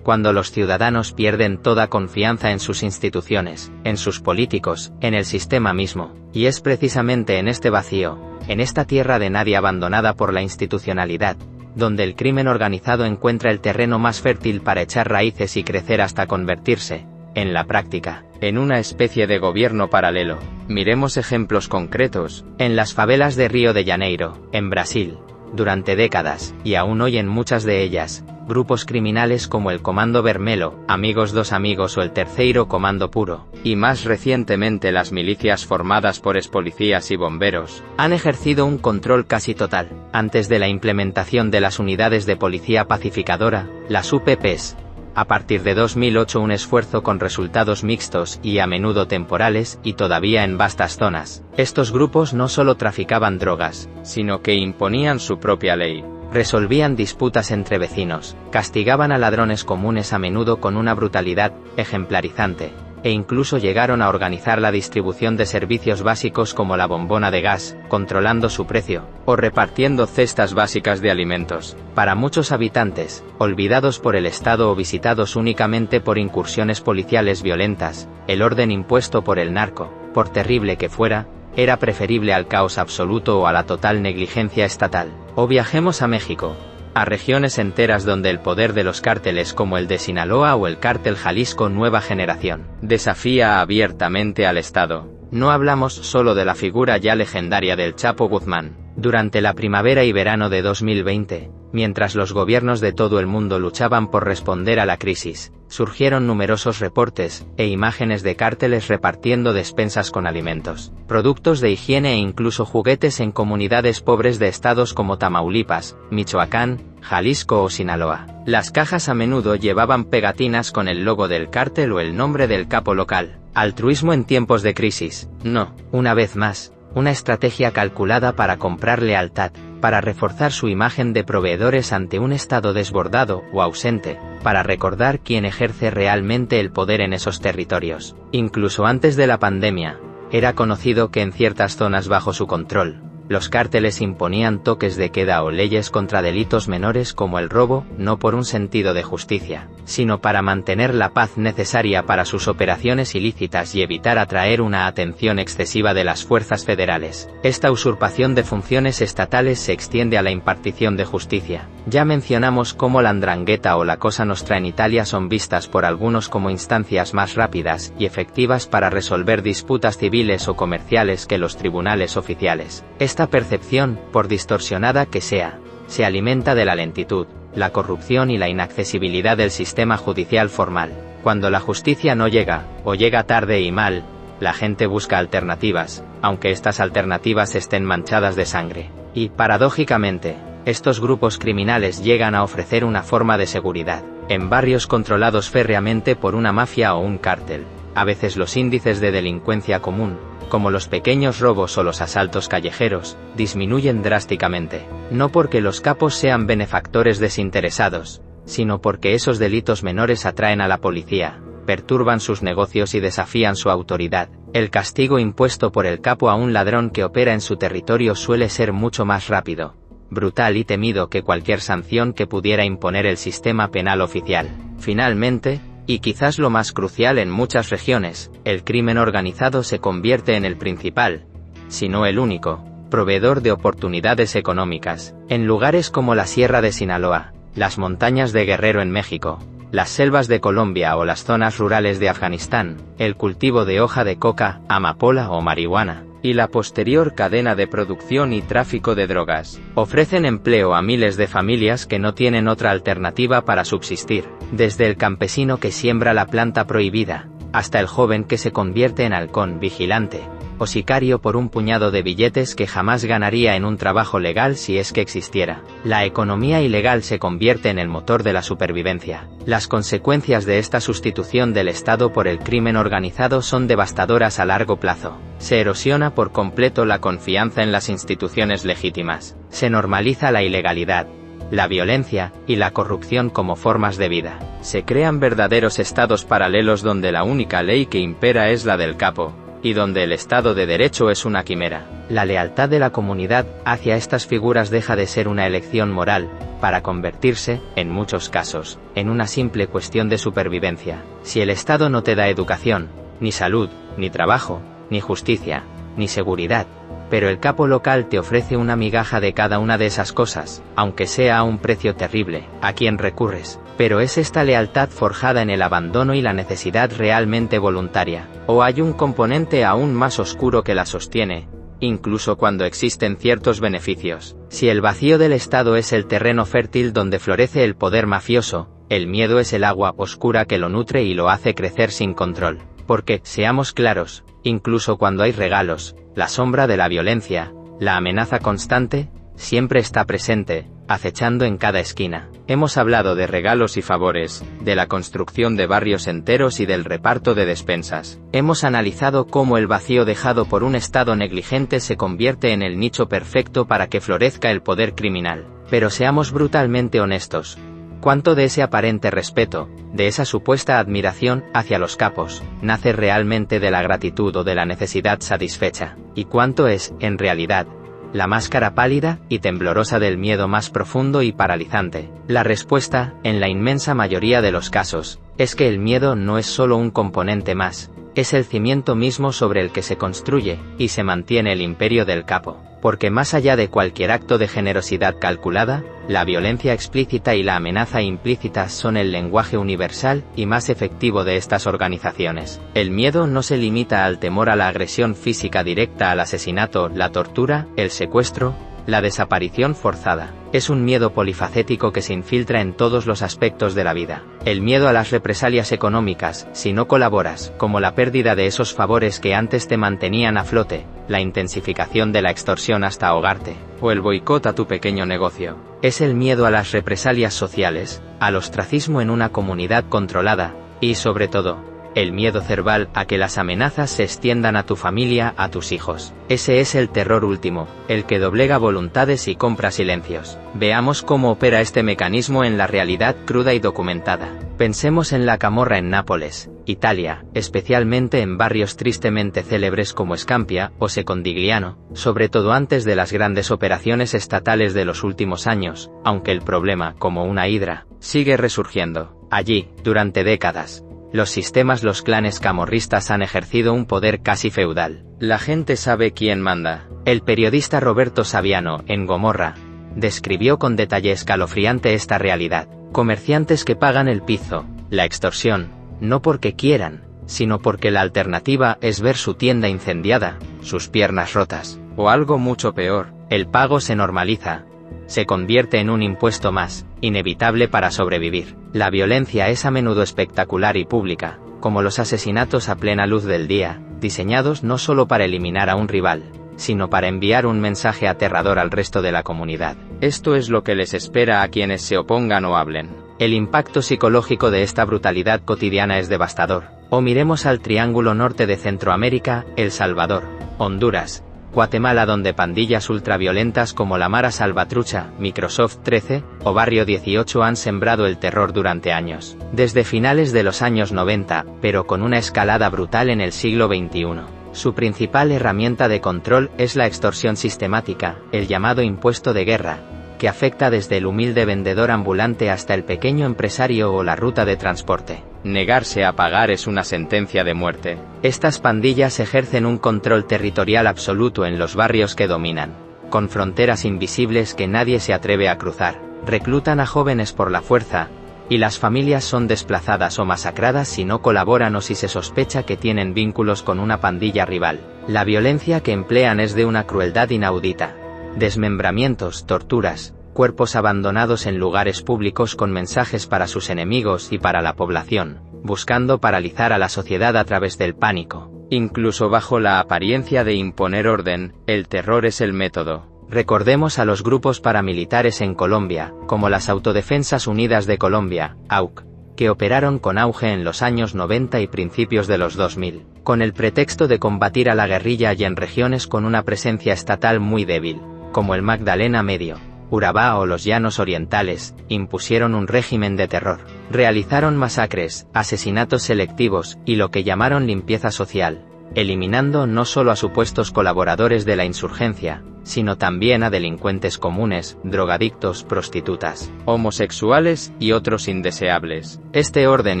cuando los ciudadanos pierden toda confianza en sus instituciones, en sus políticos, en el sistema mismo. Y es precisamente en este vacío, en esta tierra de nadie abandonada por la institucionalidad, donde el crimen organizado encuentra el terreno más fértil para echar raíces y crecer hasta convertirse, en la práctica, en una especie de gobierno paralelo. Miremos ejemplos concretos. En las favelas de Río de Janeiro, en Brasil, durante décadas, y aún hoy en muchas de ellas, grupos criminales como el Comando Vermelho, Amigos dos Amigos o el Terceiro Comando Puro, y más recientemente las milicias formadas por expolicías y bomberos, han ejercido un control casi total. Antes de la implementación de las unidades de policía pacificadora, las UPPs, a partir de 2008 un esfuerzo con resultados mixtos y a menudo temporales y todavía en vastas zonas. Estos grupos no solo traficaban drogas, sino que imponían su propia ley. Resolvían disputas entre vecinos, castigaban a ladrones comunes a menudo con una brutalidad ejemplarizante, e incluso llegaron a organizar la distribución de servicios básicos como la bombona de gas, controlando su precio, o repartiendo cestas básicas de alimentos. Para muchos habitantes, olvidados por el Estado o visitados únicamente por incursiones policiales violentas, el orden impuesto por el narco, por terrible que fuera, era preferible al caos absoluto o a la total negligencia estatal. O viajemos a México, a regiones enteras donde el poder de los cárteles como el de Sinaloa o el cártel Jalisco Nueva Generación desafía abiertamente al Estado. No hablamos solo de la figura ya legendaria del Chapo Guzmán. Durante la primavera y verano de 2020, mientras los gobiernos de todo el mundo luchaban por responder a la crisis, surgieron numerosos reportes e imágenes de cárteles repartiendo despensas con alimentos, productos de higiene e incluso juguetes en comunidades pobres de estados como Tamaulipas, Michoacán, Jalisco o Sinaloa. Las cajas a menudo llevaban pegatinas con el logo del cártel o el nombre del capo local. Altruismo en tiempos de crisis. No, una vez más, una estrategia calculada para comprar lealtad, para reforzar su imagen de proveedores ante un Estado desbordado o ausente, para recordar quién ejerce realmente el poder en esos territorios. Incluso antes de la pandemia, era conocido que en ciertas zonas bajo su control, los cárteles imponían toques de queda o leyes contra delitos menores como el robo, no por un sentido de justicia, sino para mantener la paz necesaria para sus operaciones ilícitas y evitar atraer una atención excesiva de las fuerzas federales. Esta usurpación de funciones estatales se extiende a la impartición de justicia. Ya mencionamos cómo la 'ndrangheta o la Cosa Nostra en Italia son vistas por algunos como instancias más rápidas y efectivas para resolver disputas civiles o comerciales que los tribunales oficiales. Esta percepción, por distorsionada que sea, se alimenta de la lentitud, la corrupción y la inaccesibilidad del sistema judicial formal. Cuando la justicia no llega, o llega tarde y mal, la gente busca alternativas, aunque estas alternativas estén manchadas de sangre. Y, paradójicamente, estos grupos criminales llegan a ofrecer una forma de seguridad, en barrios controlados férreamente por una mafia o un cártel. A veces los índices de delincuencia común, como los pequeños robos o los asaltos callejeros, disminuyen drásticamente, no porque los capos sean benefactores desinteresados, sino porque esos delitos menores atraen a la policía, perturban sus negocios y desafían su autoridad. El castigo impuesto por el capo a un ladrón que opera en su territorio suele ser mucho más rápido, brutal y temido que cualquier sanción que pudiera imponer el sistema penal oficial. Finalmente, y quizás lo más crucial en muchas regiones, el crimen organizado se convierte en el principal, si no el único, proveedor de oportunidades económicas. En lugares como la Sierra de Sinaloa, las montañas de Guerrero en México, las selvas de Colombia o las zonas rurales de Afganistán, el cultivo de hoja de coca, amapola o marihuana, y la posterior cadena de producción y tráfico de drogas, ofrecen empleo a miles de familias que no tienen otra alternativa para subsistir, desde el campesino que siembra la planta prohibida, hasta el joven que se convierte en halcón vigilante, o sicario por un puñado de billetes que jamás ganaría en un trabajo legal si es que existiera. La economía ilegal se convierte en el motor de la supervivencia. Las consecuencias de esta sustitución del Estado por el crimen organizado son devastadoras a largo plazo. Se erosiona por completo la confianza en las instituciones legítimas. Se normaliza la ilegalidad, la violencia y la corrupción como formas de vida. Se crean verdaderos estados paralelos donde la única ley que impera es la del capo, y donde el Estado de Derecho es una quimera. La lealtad de la comunidad hacia estas figuras deja de ser una elección moral, para convertirse, en muchos casos, en una simple cuestión de supervivencia. Si el Estado no te da educación, ni salud, ni trabajo, ni justicia, ni seguridad, pero el capo local te ofrece una migaja de cada una de esas cosas, aunque sea a un precio terrible, ¿a quién recurres? Pero ¿es esta lealtad forjada en el abandono y la necesidad realmente voluntaria? ¿O hay un componente aún más oscuro que la sostiene, incluso cuando existen ciertos beneficios? Si el vacío del Estado es el terreno fértil donde florece el poder mafioso, el miedo es el agua oscura que lo nutre y lo hace crecer sin control. Porque, seamos claros, incluso cuando hay regalos, la sombra de la violencia, la amenaza constante, siempre está presente, acechando en cada esquina. Hemos hablado de regalos y favores, de la construcción de barrios enteros y del reparto de despensas. Hemos analizado cómo el vacío dejado por un Estado negligente se convierte en el nicho perfecto para que florezca el poder criminal. Pero seamos brutalmente honestos. ¿Cuánto de ese aparente respeto, de esa supuesta admiración hacia los capos, nace realmente de la gratitud o de la necesidad satisfecha? ¿Y cuánto es, en realidad, la máscara pálida y temblorosa del miedo más profundo y paralizante? La respuesta, en la inmensa mayoría de los casos, es que el miedo no es solo un componente más, es el cimiento mismo sobre el que se construye y se mantiene el imperio del capo. Porque más allá de cualquier acto de generosidad calculada, la violencia explícita y la amenaza implícita son el lenguaje universal y más efectivo de estas organizaciones. El miedo no se limita al temor a la agresión física directa, al asesinato, la tortura, el secuestro, la desaparición forzada. Es un miedo polifacético que se infiltra en todos los aspectos de la vida. El miedo a las represalias económicas, si no colaboras, como la pérdida de esos favores que antes te mantenían a flote, la intensificación de la extorsión hasta ahogarte, o el boicot a tu pequeño negocio. Es el miedo a las represalias sociales, al ostracismo en una comunidad controlada, y sobre todo, el miedo cerval a que las amenazas se extiendan a tu familia, a tus hijos. Ese es el terror último, el que doblega voluntades y compra silencios. Veamos cómo opera este mecanismo en la realidad cruda y documentada. Pensemos en la camorra en Nápoles, Italia, especialmente en barrios tristemente célebres como Scampia o Secondigliano, sobre todo antes de las grandes operaciones estatales de los últimos años, aunque el problema, como una hidra, sigue resurgiendo. Allí, durante décadas, los clanes camorristas han ejercido un poder casi feudal. La gente sabe quién manda. El periodista Roberto Saviano, en Gomorra, describió con detalle escalofriante esta realidad. Comerciantes que pagan el pizo, la extorsión, no porque quieran, sino porque la alternativa es ver su tienda incendiada, sus piernas rotas, o algo mucho peor. El pago se normaliza. Se convierte en un impuesto más, inevitable para sobrevivir. La violencia es a menudo espectacular y pública, como los asesinatos a plena luz del día, diseñados no solo para eliminar a un rival, sino para enviar un mensaje aterrador al resto de la comunidad. Esto es lo que les espera a quienes se opongan o hablen. El impacto psicológico de esta brutalidad cotidiana es devastador. O miremos al Triángulo Norte de Centroamérica, El Salvador, Honduras, Guatemala, donde pandillas ultraviolentas como la Mara Salvatrucha, Microsoft 13, o Barrio 18 han sembrado el terror durante años. Desde finales de los años 90, pero con una escalada brutal en el siglo XXI. Su principal herramienta de control es la extorsión sistemática, el llamado impuesto de guerra, que afecta desde el humilde vendedor ambulante hasta el pequeño empresario o la ruta de transporte. Negarse a pagar es una sentencia de muerte. Estas pandillas ejercen un control territorial absoluto en los barrios que dominan, con fronteras invisibles que nadie se atreve a cruzar. Reclutan a jóvenes por la fuerza, y las familias son desplazadas o masacradas si no colaboran o si se sospecha que tienen vínculos con una pandilla rival. La violencia que emplean es de una crueldad inaudita. Desmembramientos, torturas, cuerpos abandonados en lugares públicos con mensajes para sus enemigos y para la población, buscando paralizar a la sociedad a través del pánico. Incluso bajo la apariencia de imponer orden, el terror es el método. Recordemos a los grupos paramilitares en Colombia, como las Autodefensas Unidas de Colombia, AUC, que operaron con auge en los años 90 y principios de los 2000, con el pretexto de combatir a la guerrilla y en regiones con una presencia estatal muy débil, como el Magdalena Medio, Urabá o los Llanos Orientales, impusieron un régimen de terror. Realizaron masacres, asesinatos selectivos y lo que llamaron limpieza social, eliminando no solo a supuestos colaboradores de la insurgencia, sino también a delincuentes comunes, drogadictos, prostitutas, homosexuales y otros indeseables. Este orden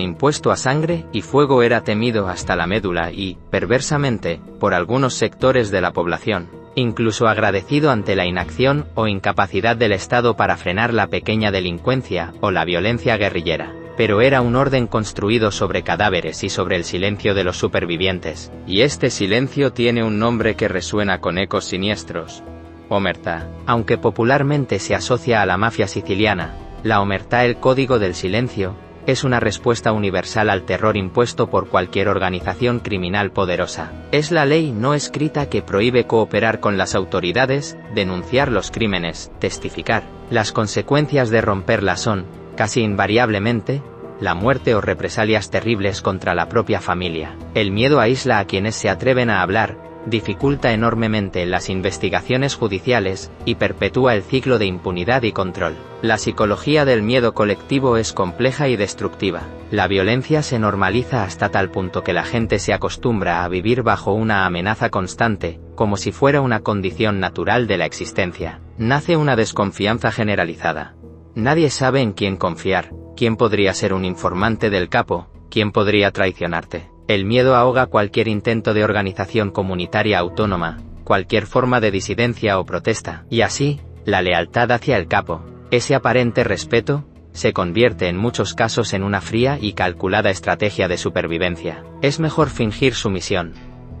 impuesto a sangre y fuego era temido hasta la médula y, perversamente, por algunos sectores de la población, incluso agradecido ante la inacción o incapacidad del Estado para frenar la pequeña delincuencia o la violencia guerrillera. Pero era un orden construido sobre cadáveres y sobre el silencio de los supervivientes. Y este silencio tiene un nombre que resuena con ecos siniestros: omertà. Aunque popularmente se asocia a la mafia siciliana, la omertà, el código del silencio, es una respuesta universal al terror impuesto por cualquier organización criminal poderosa. Es la ley no escrita que prohíbe cooperar con las autoridades, denunciar los crímenes, testificar. Las consecuencias de romperla son, casi invariablemente, la muerte o represalias terribles contra la propia familia. El miedo aísla a quienes se atreven a hablar, dificulta enormemente las investigaciones judiciales, y perpetúa el ciclo de impunidad y control. La psicología del miedo colectivo es compleja y destructiva. La violencia se normaliza hasta tal punto que la gente se acostumbra a vivir bajo una amenaza constante, como si fuera una condición natural de la existencia. Nace una desconfianza generalizada. Nadie sabe en quién confiar, quién podría ser un informante del capo, quién podría traicionarte. El miedo ahoga cualquier intento de organización comunitaria autónoma, cualquier forma de disidencia o protesta, y así, la lealtad hacia el capo, ese aparente respeto, se convierte en muchos casos en una fría y calculada estrategia de supervivencia. Es mejor fingir sumisión,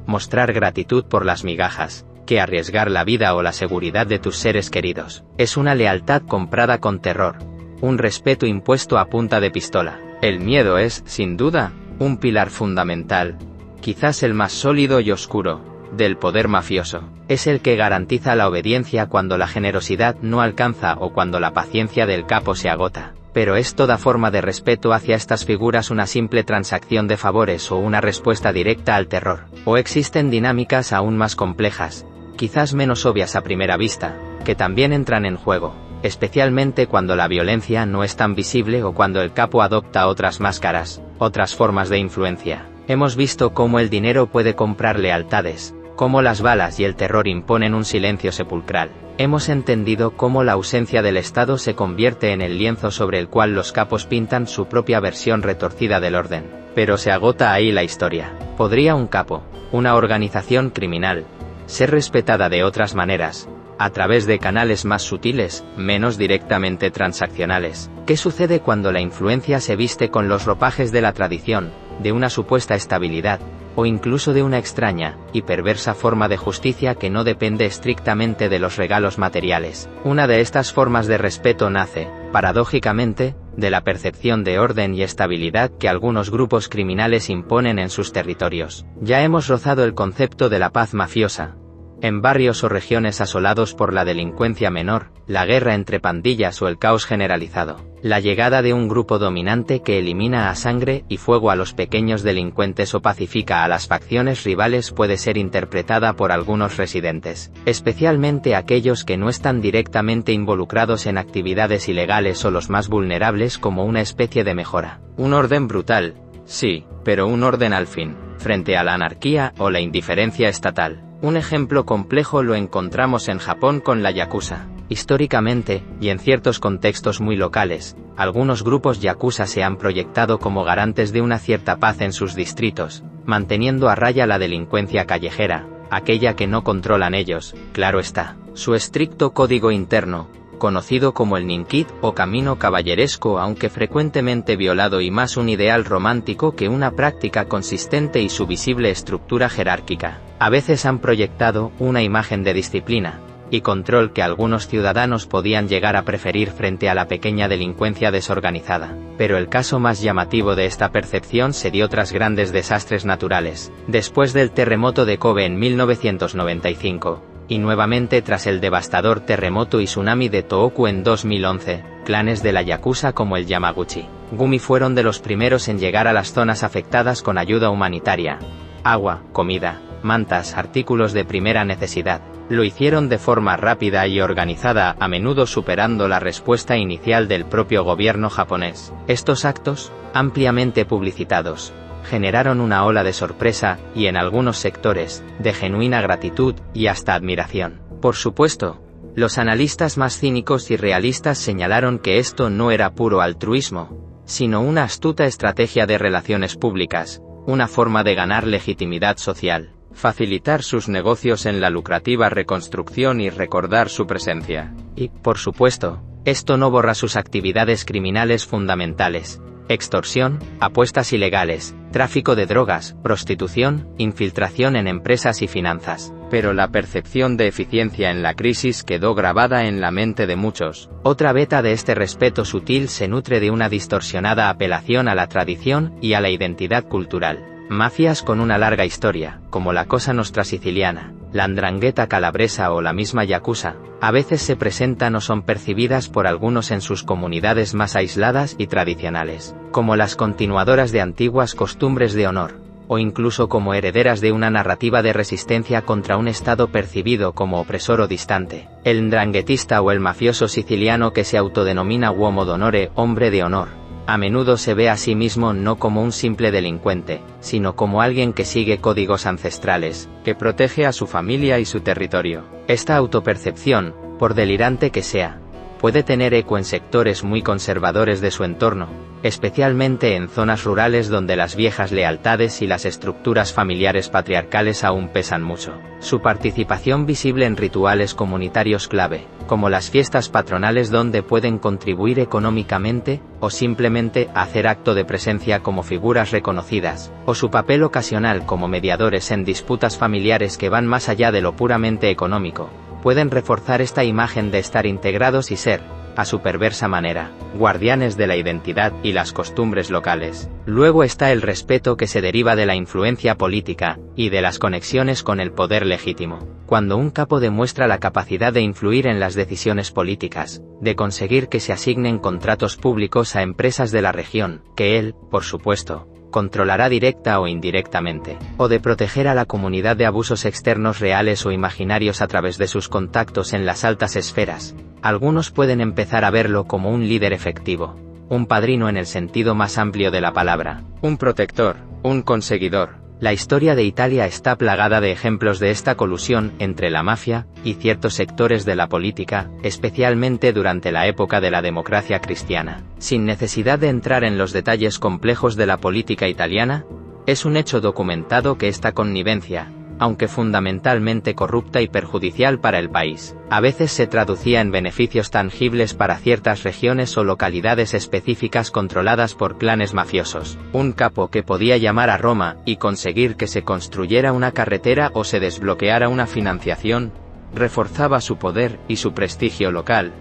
mostrar gratitud por las migajas, que arriesgar la vida o la seguridad de tus seres queridos. Es una lealtad comprada con terror, un respeto impuesto a punta de pistola. El miedo es, sin duda, un pilar fundamental, quizás el más sólido y oscuro, del poder mafioso. Es el que garantiza la obediencia cuando la generosidad no alcanza o cuando la paciencia del capo se agota. Pero ¿es toda forma de respeto hacia estas figuras una simple transacción de favores o una respuesta directa al terror? ¿O existen dinámicas aún más complejas, quizás menos obvias a primera vista, que también entran en juego, especialmente cuando la violencia no es tan visible o cuando el capo adopta otras máscaras, otras formas de influencia? Hemos visto cómo el dinero puede comprar lealtades, cómo las balas y el terror imponen un silencio sepulcral. Hemos entendido cómo la ausencia del Estado se convierte en el lienzo sobre el cual los capos pintan su propia versión retorcida del orden. Pero se agota ahí la historia. ¿Podría un capo, una organización criminal, ser respetada de otras maneras, a través de canales más sutiles, menos directamente transaccionales? ¿Qué sucede cuando la influencia se viste con los ropajes de la tradición, de una supuesta estabilidad, o incluso de una extraña y perversa forma de justicia que no depende estrictamente de los regalos materiales? Una de estas formas de respeto nace, paradójicamente, de la percepción de orden y estabilidad que algunos grupos criminales imponen en sus territorios. Ya hemos rozado el concepto de la paz mafiosa. En barrios o regiones asolados por la delincuencia menor, la guerra entre pandillas o el caos generalizado, la llegada de un grupo dominante que elimina a sangre y fuego a los pequeños delincuentes o pacifica a las facciones rivales puede ser interpretada por algunos residentes, especialmente aquellos que no están directamente involucrados en actividades ilegales o los más vulnerables, como una especie de mejora. Un orden brutal, sí, pero un orden al fin, frente a la anarquía o la indiferencia estatal. Un ejemplo complejo lo encontramos en Japón con la yakuza. Históricamente, y en ciertos contextos muy locales, algunos grupos yakuza se han proyectado como garantes de una cierta paz en sus distritos, manteniendo a raya la delincuencia callejera, aquella que no controlan ellos, claro está. Su estricto código interno, conocido como el Ninkit o camino caballeresco, aunque frecuentemente violado, y más un ideal romántico que una práctica consistente y su visible estructura jerárquica, a veces han proyectado una imagen de disciplina y control que algunos ciudadanos podían llegar a preferir frente a la pequeña delincuencia desorganizada. Pero el caso más llamativo de esta percepción se dio tras grandes desastres naturales, después del terremoto de Kobe en 1995. Y nuevamente tras el devastador terremoto y tsunami de Tohoku en 2011, clanes de la yakuza como el Yamaguchi Gumi fueron de los primeros en llegar a las zonas afectadas con ayuda humanitaria. Agua, comida, mantas, artículos de primera necesidad. Lo hicieron de forma rápida y organizada, a menudo superando la respuesta inicial del propio gobierno japonés. Estos actos, ampliamente publicitados, generaron una ola de sorpresa, y en algunos sectores, de genuina gratitud, y hasta admiración. Por supuesto, los analistas más cínicos y realistas señalaron que esto no era puro altruismo, sino una astuta estrategia de relaciones públicas, una forma de ganar legitimidad social, facilitar sus negocios en la lucrativa reconstrucción y recordar su presencia. Y, por supuesto, esto no borra sus actividades criminales fundamentales: extorsión, apuestas ilegales, tráfico de drogas, prostitución, infiltración en empresas y finanzas. Pero la percepción de eficiencia en la crisis quedó grabada en la mente de muchos. Otra veta de este respeto sutil se nutre de una distorsionada apelación a la tradición y a la identidad cultural. Mafias con una larga historia, como la Cosa Nostra siciliana, la 'Ndrangheta calabresa o la misma yakuza, a veces se presentan o son percibidas por algunos en sus comunidades más aisladas y tradicionales, como las continuadoras de antiguas costumbres de honor, o incluso como herederas de una narrativa de resistencia contra un Estado percibido como opresor o distante. El 'ndranghetista o el mafioso siciliano que se autodenomina uomo d'onore, hombre de honor, a menudo se ve a sí mismo no como un simple delincuente, sino como alguien que sigue códigos ancestrales, que protege a su familia y su territorio. Esta autopercepción, por delirante que sea, puede tener eco en sectores muy conservadores de su entorno, especialmente en zonas rurales donde las viejas lealtades y las estructuras familiares patriarcales aún pesan mucho. Su participación visible en rituales comunitarios clave, como las fiestas patronales donde pueden contribuir económicamente, o simplemente hacer acto de presencia como figuras reconocidas, o su papel ocasional como mediadores en disputas familiares que van más allá de lo puramente económico, pueden reforzar esta imagen de estar integrados y ser, a su perversa manera, guardianes de la identidad y las costumbres locales. Luego está el respeto que se deriva de la influencia política, y de las conexiones con el poder legítimo. Cuando un capo demuestra la capacidad de influir en las decisiones políticas, de conseguir que se asignen contratos públicos a empresas de la región, que él, por supuesto, controlará directa o indirectamente, o de proteger a la comunidad de abusos externos reales o imaginarios a través de sus contactos en las altas esferas, algunos pueden empezar a verlo como un líder efectivo, un padrino en el sentido más amplio de la palabra, un protector, un conseguidor. La historia de Italia está plagada de ejemplos de esta colusión entre la mafia y ciertos sectores de la política, especialmente durante la época de la democracia cristiana. Sin necesidad de entrar en los detalles complejos de la política italiana, es un hecho documentado que esta connivencia, aunque fundamentalmente corrupta y perjudicial para el país, a veces se traducía en beneficios tangibles para ciertas regiones o localidades específicas controladas por clanes mafiosos. Un capo que podía llamar a Roma y conseguir que se construyera una carretera o se desbloqueara una financiación, reforzaba su poder y su prestigio local,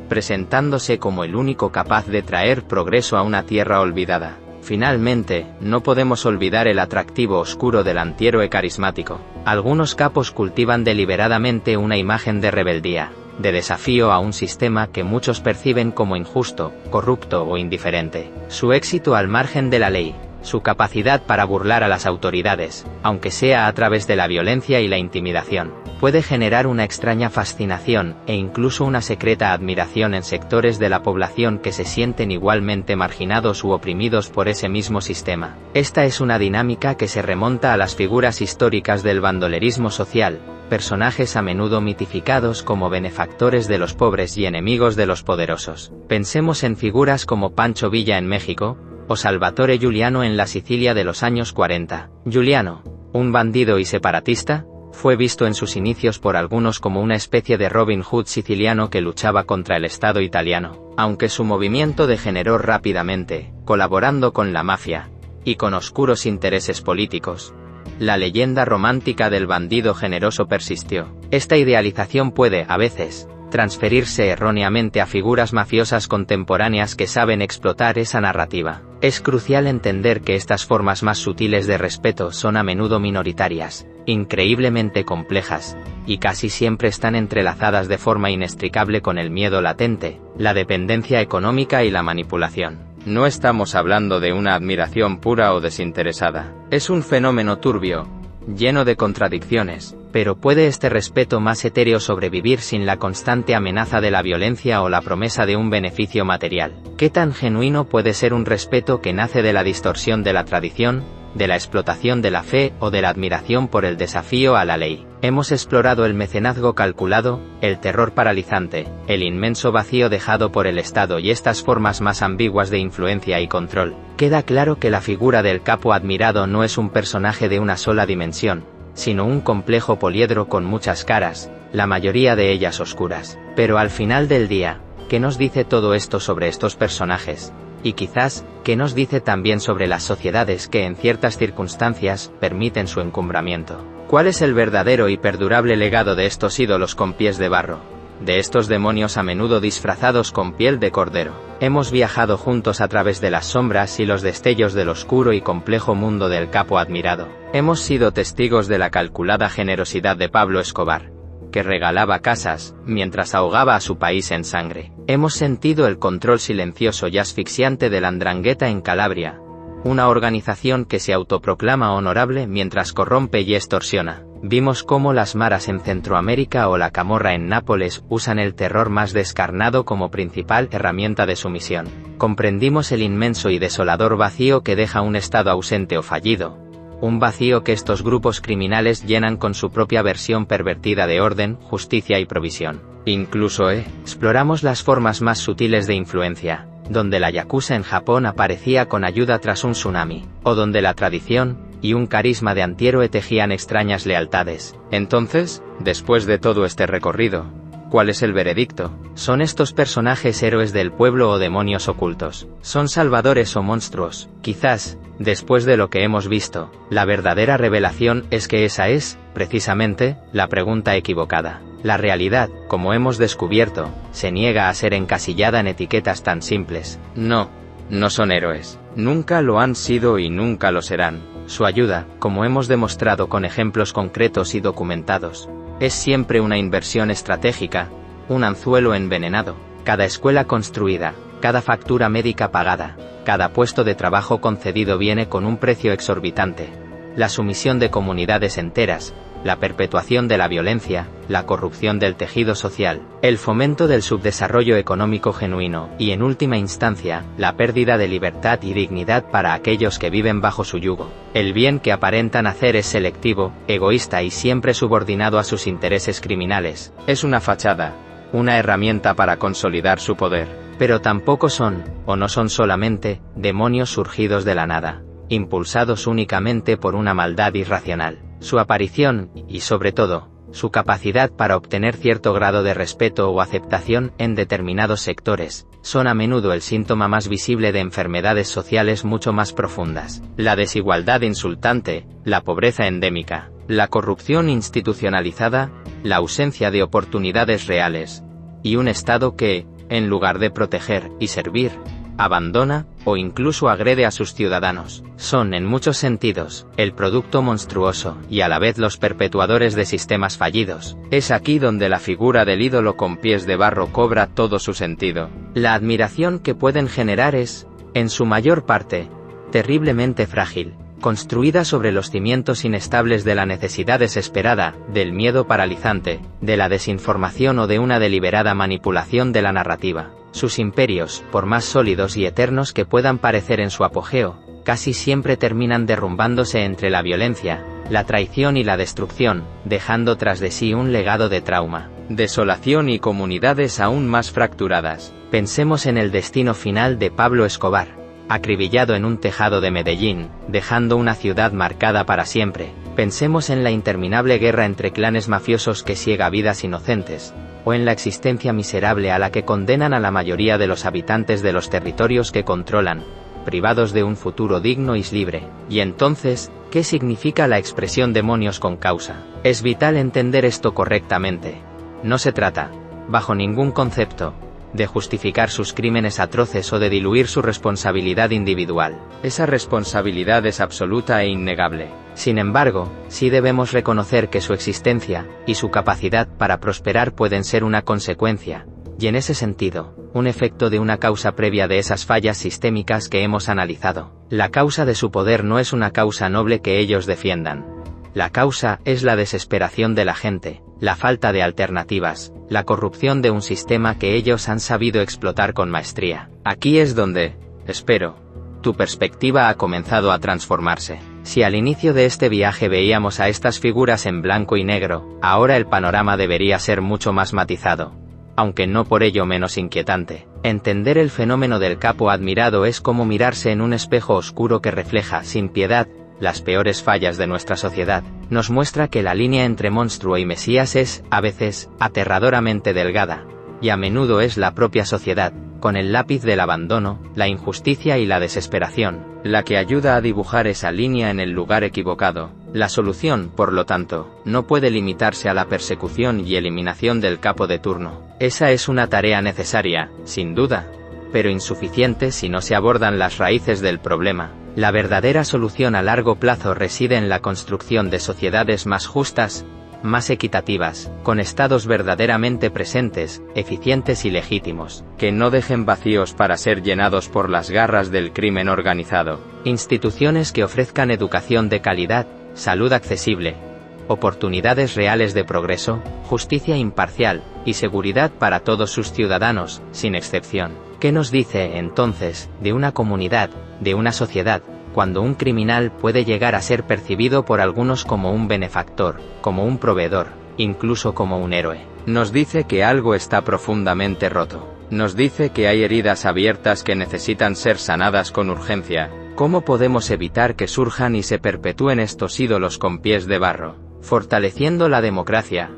presentándose como el único capaz de traer progreso a una tierra olvidada. Finalmente, no podemos olvidar el atractivo oscuro del antihéroe carismático. Algunos capos cultivan deliberadamente una imagen de rebeldía, de desafío a un sistema que muchos perciben como injusto, corrupto o indiferente. Su éxito al margen de la ley, su capacidad para burlar a las autoridades, aunque sea a través de la violencia y la intimidación, puede generar una extraña fascinación e incluso una secreta admiración en sectores de la población que se sienten igualmente marginados u oprimidos por ese mismo sistema. Esta es una dinámica que se remonta a las figuras históricas del bandolerismo social, personajes a menudo mitificados como benefactores de los pobres y enemigos de los poderosos. Pensemos en figuras como Pancho Villa en México, o Salvatore Giuliano en la Sicilia de los años 40. Giuliano, un bandido y separatista, fue visto en sus inicios por algunos como una especie de Robin Hood siciliano que luchaba contra el Estado italiano, aunque su movimiento degeneró rápidamente, colaborando con la mafia, y con oscuros intereses políticos. La leyenda romántica del bandido generoso persistió. Esta idealización puede, a veces, transferirse erróneamente a figuras mafiosas contemporáneas que saben explotar esa narrativa. Es crucial entender que estas formas más sutiles de respeto son a menudo minoritarias, increíblemente complejas, y casi siempre están entrelazadas de forma inextricable con el miedo latente, la dependencia económica y la manipulación. No estamos hablando de una admiración pura o desinteresada. Es un fenómeno turbio, lleno de contradicciones, pero ¿puede este respeto más etéreo sobrevivir sin la constante amenaza de la violencia o la promesa de un beneficio material? ¿Qué tan genuino puede ser un respeto que nace de la distorsión de la tradición, de la explotación de la fe o de la admiración por el desafío a la ley? Hemos explorado el mecenazgo calculado, el terror paralizante, el inmenso vacío dejado por el Estado y estas formas más ambiguas de influencia y control. Queda claro que la figura del capo admirado no es un personaje de una sola dimensión, sino un complejo poliedro con muchas caras, la mayoría de ellas oscuras. Pero al final del día, ¿qué nos dice todo esto sobre estos personajes? Y quizás, ¿qué nos dice también sobre las sociedades que en ciertas circunstancias permiten su encumbramiento? ¿Cuál es el verdadero y perdurable legado de estos ídolos con pies de barro? De estos demonios a menudo disfrazados con piel de cordero. Hemos viajado juntos a través de las sombras y los destellos del oscuro y complejo mundo del capo admirado. Hemos sido testigos de la calculada generosidad de Pablo Escobar, que regalaba casas, mientras ahogaba a su país en sangre. Hemos sentido el control silencioso y asfixiante de la 'ndrangheta en Calabria, una organización que se autoproclama honorable mientras corrompe y extorsiona. Vimos cómo las maras en Centroamérica o la camorra en Nápoles usan el terror más descarnado como principal herramienta de su misión. Comprendimos el inmenso y desolador vacío que deja un Estado ausente o fallido. Un vacío que estos grupos criminales llenan con su propia versión pervertida de orden, justicia y provisión. Incluso exploramos las formas más sutiles de influencia, donde la yakuza en Japón aparecía con ayuda tras un tsunami, o donde la tradición y un carisma de antihéroe tejían extrañas lealtades. Entonces, después de todo este recorrido, ¿cuál es el veredicto? ¿Son estos personajes héroes del pueblo o demonios ocultos? ¿Son salvadores o monstruos? Quizás, después de lo que hemos visto, la verdadera revelación es que esa es, precisamente, la pregunta equivocada. La realidad, como hemos descubierto, se niega a ser encasillada en etiquetas tan simples. No son héroes. Nunca lo han sido y nunca lo serán. Su ayuda, como hemos demostrado con ejemplos concretos y documentados, es siempre una inversión estratégica, un anzuelo envenenado. Cada escuela construida, cada factura médica pagada, cada puesto de trabajo concedido viene con un precio exorbitante. La sumisión de comunidades enteras, la perpetuación de la violencia, la corrupción del tejido social, el fomento del subdesarrollo económico genuino y, en última instancia, la pérdida de libertad y dignidad para aquellos que viven bajo su yugo. El bien que aparentan hacer es selectivo, egoísta y siempre subordinado a sus intereses criminales. Es una fachada, una herramienta para consolidar su poder. Pero tampoco son, o no son solamente, demonios surgidos de la nada, impulsados únicamente por una maldad irracional. Su aparición, y sobre todo, su capacidad para obtener cierto grado de respeto o aceptación en determinados sectores, son a menudo el síntoma más visible de enfermedades sociales mucho más profundas. La desigualdad insultante, la pobreza endémica, la corrupción institucionalizada, la ausencia de oportunidades reales, y un Estado que, en lugar de proteger y servir, abandona o incluso agrede a sus ciudadanos. Son en muchos sentidos el producto monstruoso y a la vez los perpetuadores de sistemas fallidos. Es aquí donde la figura del ídolo con pies de barro cobra todo su sentido. La admiración que pueden generar es, en su mayor parte, terriblemente frágil, construida sobre los cimientos inestables de la necesidad desesperada, del miedo paralizante, de la desinformación o de una deliberada manipulación de la narrativa. Sus imperios, por más sólidos y eternos que puedan parecer en su apogeo, casi siempre terminan derrumbándose entre la violencia, la traición y la destrucción, dejando tras de sí un legado de trauma, desolación y comunidades aún más fracturadas. Pensemos en el destino final de Pablo Escobar, acribillado en un tejado de Medellín, dejando una ciudad marcada para siempre. Pensemos en la interminable guerra entre clanes mafiosos que ciega vidas inocentes, o en la existencia miserable a la que condenan a la mayoría de los habitantes de los territorios que controlan, privados de un futuro digno y libre. Y entonces, ¿qué significa la expresión demonios con causa? Es vital entender esto correctamente. No se trata, bajo ningún concepto, de justificar sus crímenes atroces o de diluir su responsabilidad individual. Esa responsabilidad es absoluta e innegable. Sin embargo, sí debemos reconocer que su existencia y su capacidad para prosperar pueden ser una consecuencia, y en ese sentido, un efecto de una causa previa de esas fallas sistémicas que hemos analizado. La causa de su poder no es una causa noble que ellos defiendan. La causa es la desesperación de la gente, la falta de alternativas, la corrupción de un sistema que ellos han sabido explotar con maestría. Aquí es donde, espero, tu perspectiva ha comenzado a transformarse. Si al inicio de este viaje veíamos a estas figuras en blanco y negro, ahora el panorama debería ser mucho más matizado, aunque no por ello menos inquietante. Entender el fenómeno del capo admirado es como mirarse en un espejo oscuro que refleja, sin piedad, las peores fallas de nuestra sociedad. Nos muestra que la línea entre monstruo y mesías es, a veces, aterradoramente delgada, y a menudo es la propia sociedad, con el lápiz del abandono, la injusticia y la desesperación, la que ayuda a dibujar esa línea en el lugar equivocado. La solución, por lo tanto, no puede limitarse a la persecución y eliminación del capo de turno. Esa es una tarea necesaria, sin duda, pero insuficiente si no se abordan las raíces del problema. La verdadera solución a largo plazo reside en la construcción de sociedades más justas, más equitativas, con estados verdaderamente presentes, eficientes y legítimos, que no dejen vacíos para ser llenados por las garras del crimen organizado. Instituciones que ofrezcan educación de calidad, salud accesible, oportunidades reales de progreso, justicia imparcial, y seguridad para todos sus ciudadanos, sin excepción. ¿Qué nos dice, entonces, de una comunidad, de una sociedad, cuando un criminal puede llegar a ser percibido por algunos como un benefactor, como un proveedor, incluso como un héroe? Nos dice que algo está profundamente roto. Nos dice que hay heridas abiertas que necesitan ser sanadas con urgencia. ¿Cómo podemos evitar que surjan y se perpetúen estos ídolos con pies de barro? Fortaleciendo la democracia,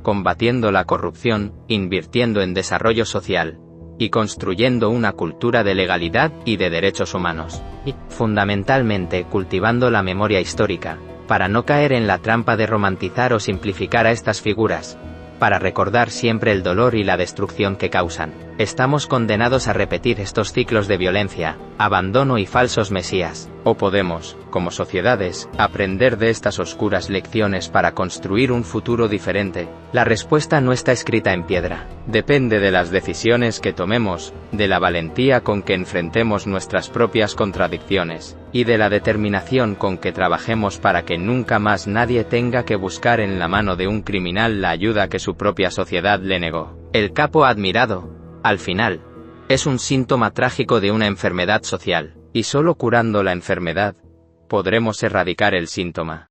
combatiendo la corrupción, invirtiendo en desarrollo social, y construyendo una cultura de legalidad y de derechos humanos. Y, fundamentalmente, cultivando la memoria histórica, para no caer en la trampa de romantizar o simplificar a estas figuras, para recordar siempre el dolor y la destrucción que causan. Estamos condenados a repetir estos ciclos de violencia, abandono y falsos mesías. ¿O podemos, como sociedades, aprender de estas oscuras lecciones para construir un futuro diferente? La respuesta no está escrita en piedra. Depende de las decisiones que tomemos, de la valentía con que enfrentemos nuestras propias contradicciones, y de la determinación con que trabajemos para que nunca más nadie tenga que buscar en la mano de un criminal la ayuda que su propia sociedad le negó. El capo admirado, al final, es un síntoma trágico de una enfermedad social. Y solo curando la enfermedad, podremos erradicar el síntoma.